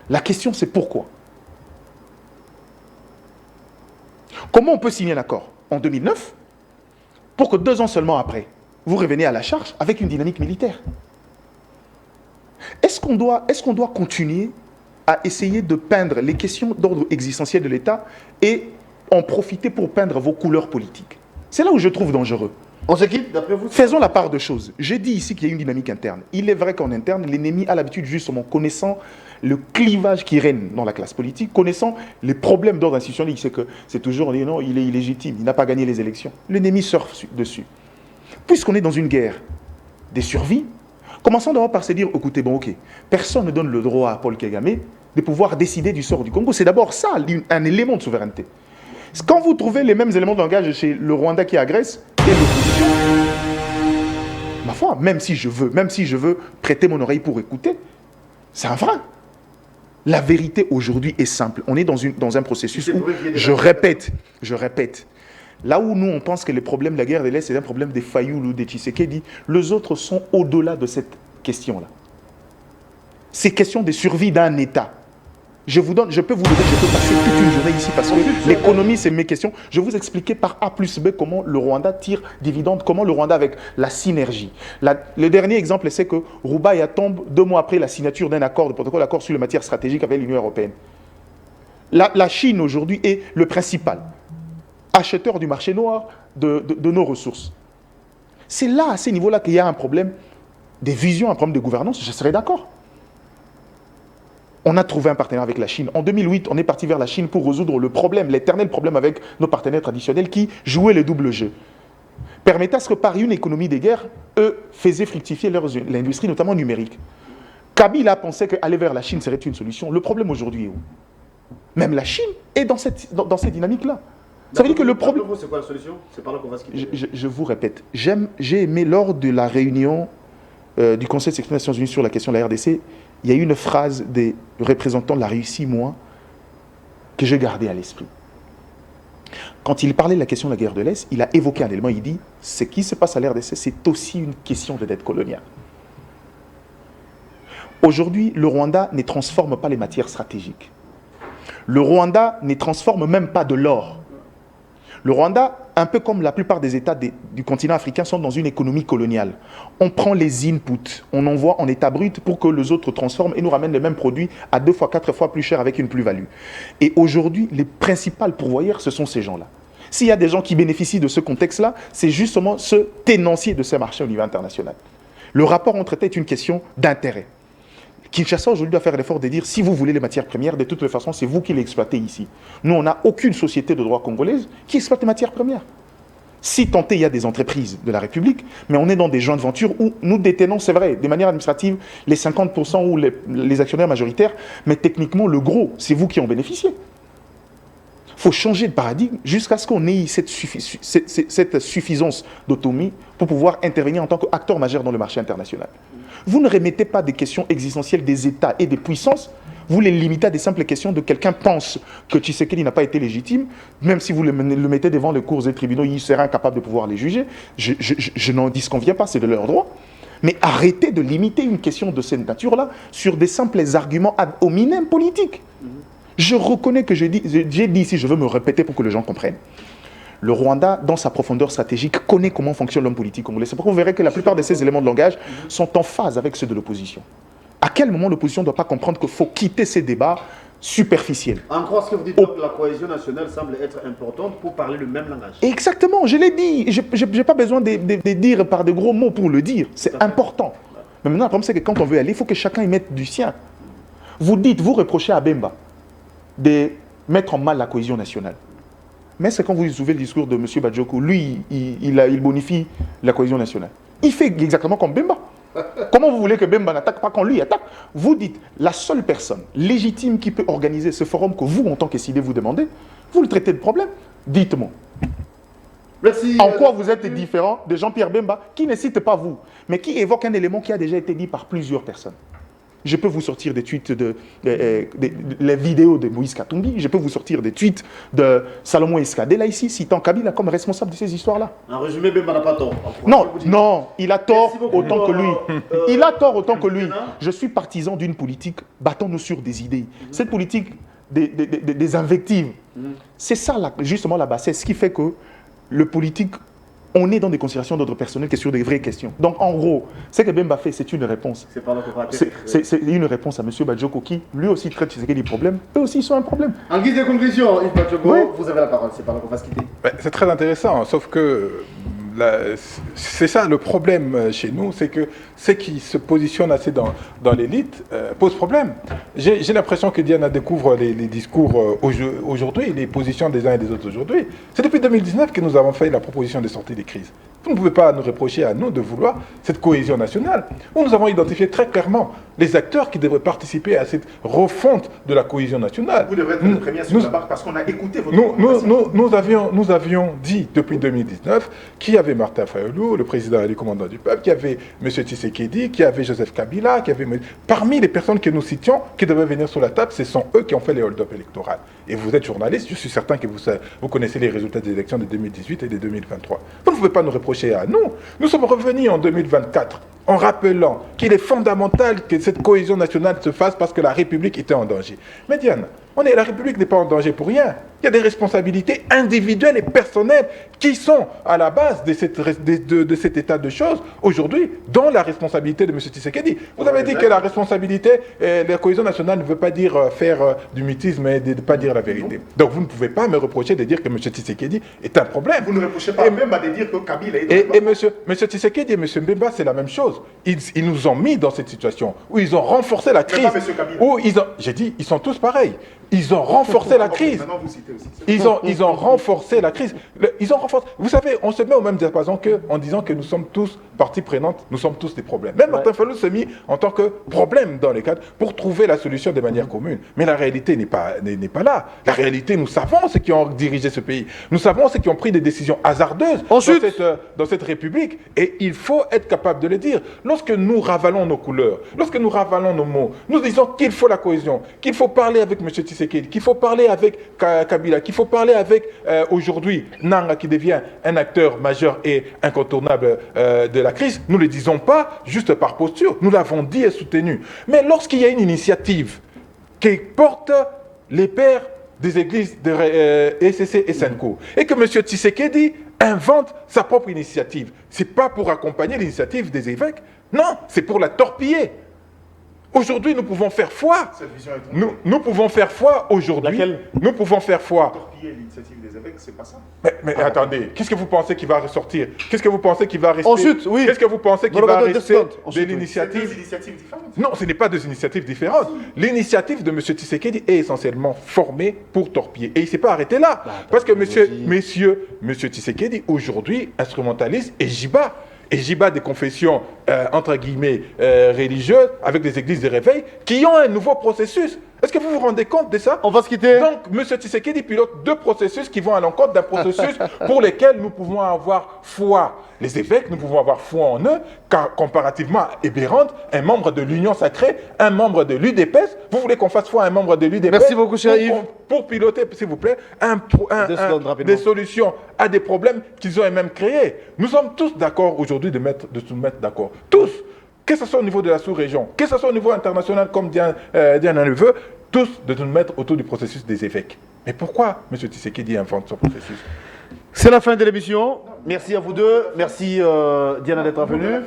La question, c'est pourquoi? Comment on peut signer un accord en 2009 pour que 2 ans seulement après, vous revenez à la charge avec une dynamique militaire? Est-ce qu'on doit continuer à essayer de peindre les questions d'ordre existentiel de l'État et en profiter pour peindre vos couleurs politiques? C'est là où je trouve dangereux. On se quitte, d'après vous? Faisons la part de choses. J'ai dit ici qu'il y a une dynamique interne. Il est vrai qu'en interne, l'ennemi a l'habitude, justement, connaissant le clivage qui règne dans la classe politique, connaissant les problèmes d'ordre institutionnel, il sait que c'est toujours, non, il est illégitime, il n'a pas gagné les élections. L'ennemi surfe dessus. Puisqu'on est dans une guerre des survies, commençons d'abord par se dire, écoutez, bon, ok, personne ne donne le droit à Paul Kagame de pouvoir décider du sort du Congo. C'est d'abord ça, un élément de souveraineté. Quand vous trouvez les mêmes éléments de langage chez le Rwanda qui agresse et l'opposition, ma foi, même si je veux prêter mon oreille pour écouter, c'est un frein. La vérité aujourd'hui est simple. On est dans un processus où, je répète, là où nous on pense que les problèmes de la guerre de l'Est c'est un problème des Fayoulou ou des Tshisekedi, les autres sont au-delà de cette question-là. C'est question de survie d'un État. Je peux passer toute une journée ici parce que l'économie, c'est mes questions. Je vais vous expliquer par A plus B comment le Rwanda tire dividende, comment le Rwanda avec la synergie. Le dernier exemple, c'est que Roubaïa tombe 2 mois après la signature d'un accord, de protocole d'accord sur les matières stratégiques avec l'Union européenne. La Chine aujourd'hui est le principal acheteur du marché noir de nos ressources. C'est là, à ces niveaux-là, qu'il y a un problème des visions, un problème de gouvernance, je serais d'accord. On a trouvé un partenaire avec la Chine. En 2008, on est parti vers la Chine pour résoudre le problème, l'éternel problème avec nos partenaires traditionnels qui jouaient le double jeu. Permettait à ce que par une économie des guerres, eux faisaient fructifier l'industrie, notamment numérique. Kabila pensait qu'aller vers la Chine serait une solution. Le problème aujourd'hui est où? Même la Chine est dans cette dynamique-là. Ça veut dire que le problème... C'est quoi la solution? C'est par là qu'on va se quitter. Je vous répète, j'ai aimé lors de la réunion du Conseil de sécurité des Nations Unies sur la question de la RDC, il y a eu une phrase des représentants de la Russie, moi, que j'ai gardée à l'esprit. Quand il parlait de la question de la guerre de l'Est, il a évoqué un élément, il dit, ce qui se passe à la RDC, c'est aussi une question de dette coloniale. Aujourd'hui, le Rwanda ne transforme pas les matières stratégiques. Le Rwanda ne transforme même pas de l'or. Le Rwanda, un peu comme la plupart des États du continent africain, sont dans une économie coloniale. On prend les inputs, on envoie en état brut pour que les autres transforment et nous ramènent les mêmes produits à 2 fois, 4 fois plus cher avec une plus-value. Et aujourd'hui, les principaux pourvoyeurs, ce sont ces gens-là. S'il y a des gens qui bénéficient de ce contexte-là, c'est justement ce tenancier de ces marchés au niveau international. Le rapport entre États est une question d'intérêt. Kinshasa aujourd'hui doit faire l'effort de dire si vous voulez les matières premières, de toute façon, c'est vous qui les exploitez ici. Nous, on n'a aucune société de droit congolaise qui exploite les matières premières. Si tant est, il y a des entreprises de la République, mais on est dans des jointes ventures où nous détenons, c'est vrai, de manière administrative, les 50% ou les actionnaires majoritaires, mais techniquement, le gros, c'est vous qui en bénéficiez. Il faut changer de paradigme jusqu'à ce qu'on ait cette suffisance d'autonomie pour pouvoir intervenir en tant qu'acteur majeur dans le marché international. Vous ne remettez pas des questions existentielles des États et des puissances, vous les limitez à des simples questions de quelqu'un pense que Tshisekedi n'a pas été légitime, même si vous le mettez devant les cours et tribunaux, il sera incapable de pouvoir les juger. Je n'en disconviens pas, c'est de leur droit. Mais arrêtez de limiter une question de cette nature-là sur des simples arguments ad hominem politiques. Je reconnais que j'ai dit ici, je veux me répéter pour que les gens comprennent. Le Rwanda, dans sa profondeur stratégique, connaît comment fonctionne l'homme politique congolais. C'est pourquoi vous verrez que la plupart de ces éléments de langage sont en phase avec ceux de l'opposition. À quel moment l'opposition ne doit pas comprendre qu'il faut quitter ces débats superficiels? En quoi ce que vous dites, que la cohésion nationale semble être importante pour parler le même langage? Exactement, je l'ai dit. Je n'ai pas besoin de dire par de gros mots pour le dire. C'est important. Mais maintenant, le problème, c'est que quand on veut aller, il faut que chacun y mette du sien. Vous reprochez à Bemba de mettre en mal la cohésion nationale. Mais c'est quand vous ouvrez le discours de M. Badjoko, lui, il bonifie la cohésion nationale. Il fait exactement comme Bemba. Comment vous voulez que Bemba n'attaque pas quand lui attaque? Vous dites, la seule personne légitime qui peut organiser ce forum que vous, en tant que SID, vous demandez, vous le traitez de problème. Dites-moi. Merci. En quoi vous êtes différent de Jean-Pierre Bemba, qui ne cite pas vous, mais qui évoque un élément qui a déjà été dit par plusieurs personnes. Je peux vous sortir des tweets les vidéos de Moïse Katumbi, je peux vous sortir des tweets de Salomon Escadé, ici, citant Kabila comme responsable de ces histoires-là. En résumé, Bemba n'a pas tort. Non, il a tort autant que lui. Il a tort autant que lui. Hein? Je suis partisan d'une politique, battons-nous sur des idées. Cette politique des invectives, c'est ça justement la bassesse, ce qui fait que le politique, on est dans des considérations d'ordre personnel que sur des vraies questions. Donc en gros, ce que Bemba fait, c'est une réponse. C'est une réponse à M. Badjoko qui, lui aussi, traite Tshisekedi des problèmes. Eux aussi, ils sont un problème. En guise de conclusion, Yves Badjoko, vous avez la parole. C'est par là qu'on va se quitter. C'est très intéressant, sauf que c'est ça le problème chez nous, c'est que ceux qui se positionnent assez dans l'élite posent problème. J'ai l'impression que Diana découvre les discours aujourd'hui, les positions des uns et des autres aujourd'hui. C'est depuis 2019 que nous avons fait la proposition de sortie des crises. Vous ne pouvez pas nous reprocher à nous de vouloir cette cohésion nationale, où nous avons identifié très clairement les acteurs qui devraient participer à cette refonte de la cohésion nationale. Vous devrez être le premier sur la barre parce qu'on a écouté votre nous avions dit depuis 2019 qu'il y avait Martin Fayulu, le président et le commandant du peuple, qu'il y avait M. Tshisekedi, qu'il y avait Joseph Kabila, qu'il y avait... Parmi les personnes que nous citions qui devaient venir sur la table, ce sont eux qui ont fait les hold-up électoraux. Et vous êtes journaliste, je suis certain que vous connaissez les résultats des élections de 2018 et de 2023. Vous ne pouvez pas nous reprocher à nous. Nous sommes revenus en 2024 en rappelant qu'il est fondamental que cette cohésion nationale se fasse parce que la République était en danger. Mais Diane, la République n'est pas en danger pour rien. Il y a des responsabilités individuelles et personnelles qui sont à la base de cet état de choses aujourd'hui, dont la responsabilité de M. Tshisekedi. Vous avez dit que la responsabilité, la cohésion nationale ne veut pas dire faire du mutisme et de ne pas dire la vérité. Donc vous ne pouvez pas me reprocher de dire que M. Tshisekedi est un problème. Vous ne reprochez pas même à de dire que Kabila est et M. Tshisekedi et M. Mbemba, c'est la même chose. Ils nous ont mis dans cette situation où ils ont renforcé la crise. J'ai dit, ils sont tous pareils. Ils ont renforcé la crise. Ils ont renforcé la crise. Vous savez, on se met au même diapason en disant que nous sommes tous partie prenante, nous sommes tous des problèmes. Même Martin Fayulu s'est mis en tant que problème dans les cadres pour trouver la solution de manière commune. Mais la réalité n'est pas là. La réalité, nous savons ceux qui ont dirigé ce pays. Nous savons ceux qui ont pris des décisions hasardeuses dans cette République. Et il faut être capable de le dire. Lorsque nous ravalons nos couleurs, lorsque nous ravalons nos mots, nous disons qu'il faut la cohésion, qu'il faut parler avec M. Tshisekedi, qu'il faut parler avec Kabila, qu'il faut parler avec aujourd'hui Nanga qui devient un acteur majeur et incontournable de la crise. Nous ne le disons pas juste par posture, nous l'avons dit et soutenu. Mais lorsqu'il y a une initiative qui porte les pères des églises de ECC et Senko et que M. Tshisekedi invente sa propre initiative, ce n'est pas pour accompagner l'initiative des évêques, non, c'est pour la torpiller. Aujourd'hui, nous pouvons faire foi. Nous pouvons faire foi aujourd'hui. Nous pouvons faire foi. Torpiller l'initiative des évêques, c'est pas ça. Mais attendez, qu'est-ce que vous pensez qui va ressortir? Qu'est-ce que vous pensez qui va rester? Ensuite, oui. Qu'est-ce que vous pensez qui va rester de l'initiative? C'est deux initiatives différentes. Non, ce n'est pas deux initiatives différentes. L'initiative de M. Tshisekedi est essentiellement formée pour torpiller. Et il ne s'est pas arrêté là. Parce que M. Tshisekedi, aujourd'hui, instrumentalise Ejiba. Et Jiba des confessions, entre guillemets, religieuses, avec des églises de réveil, qui ont un nouveau processus. Est-ce que vous vous rendez compte de ça? On va se quitter. Donc, M. Tshisekedi pilote deux processus qui vont à l'encontre d'un processus pour lesquels nous pouvons avoir foi. Les évêques, nous pouvons avoir foi en eux, car comparativement à Ebérande, un membre de l'Union sacrée, un membre de l'UDPS, vous voulez qu'on fasse foi à un membre de l'UDPS? Merci beaucoup, cher Yves. Pour piloter, s'il vous plaît, des solutions à des problèmes qu'ils ont eux-mêmes créés. Nous sommes tous d'accord aujourd'hui de se mettre d'accord. Tous. Que ce soit au niveau de la sous-région, que ce soit au niveau international, comme Diana le veut, tous de nous mettre autour du processus des évêques. Mais pourquoi M. Tshisekedi invente ce processus? C'est la fin de l'émission. Merci à vous deux. Merci Diana d'être venue.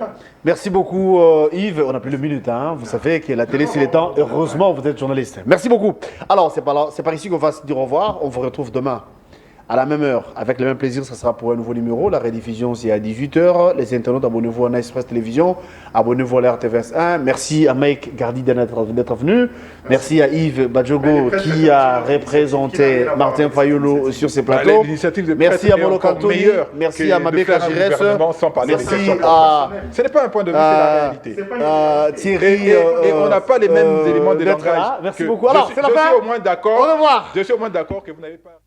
Merci beaucoup Yves. On n'a plus de minutes. Hein. Vous savez que la télé, c'est les temps. Heureusement, vous êtes journaliste. Merci beaucoup. Alors, c'est par ici qu'on va se dire au revoir. On vous retrouve demain à la même heure, avec le même plaisir. Ça sera pour un nouveau numéro. La rediffusion, c'est à 18h. Les internautes, abonnez-vous à Nice Press Télévision. Abonnez-vous à la RTVS 1. Merci à Mike Gardi d'être venu. Merci à Yves Badjogo qui a représenté Martin Fayulu sur ses plateaux. Merci à Molo Cantoni. Merci à Mabé Kajires. Merci à... Ce n'est pas un point de vue, c'est la réalité. Thierry. Et on n'a pas les mêmes éléments de langage. Merci beaucoup. Alors, c'est la fin. Je suis au moins d'accord. Au revoir. Je suis au moins d'accord que vous n'avez pas...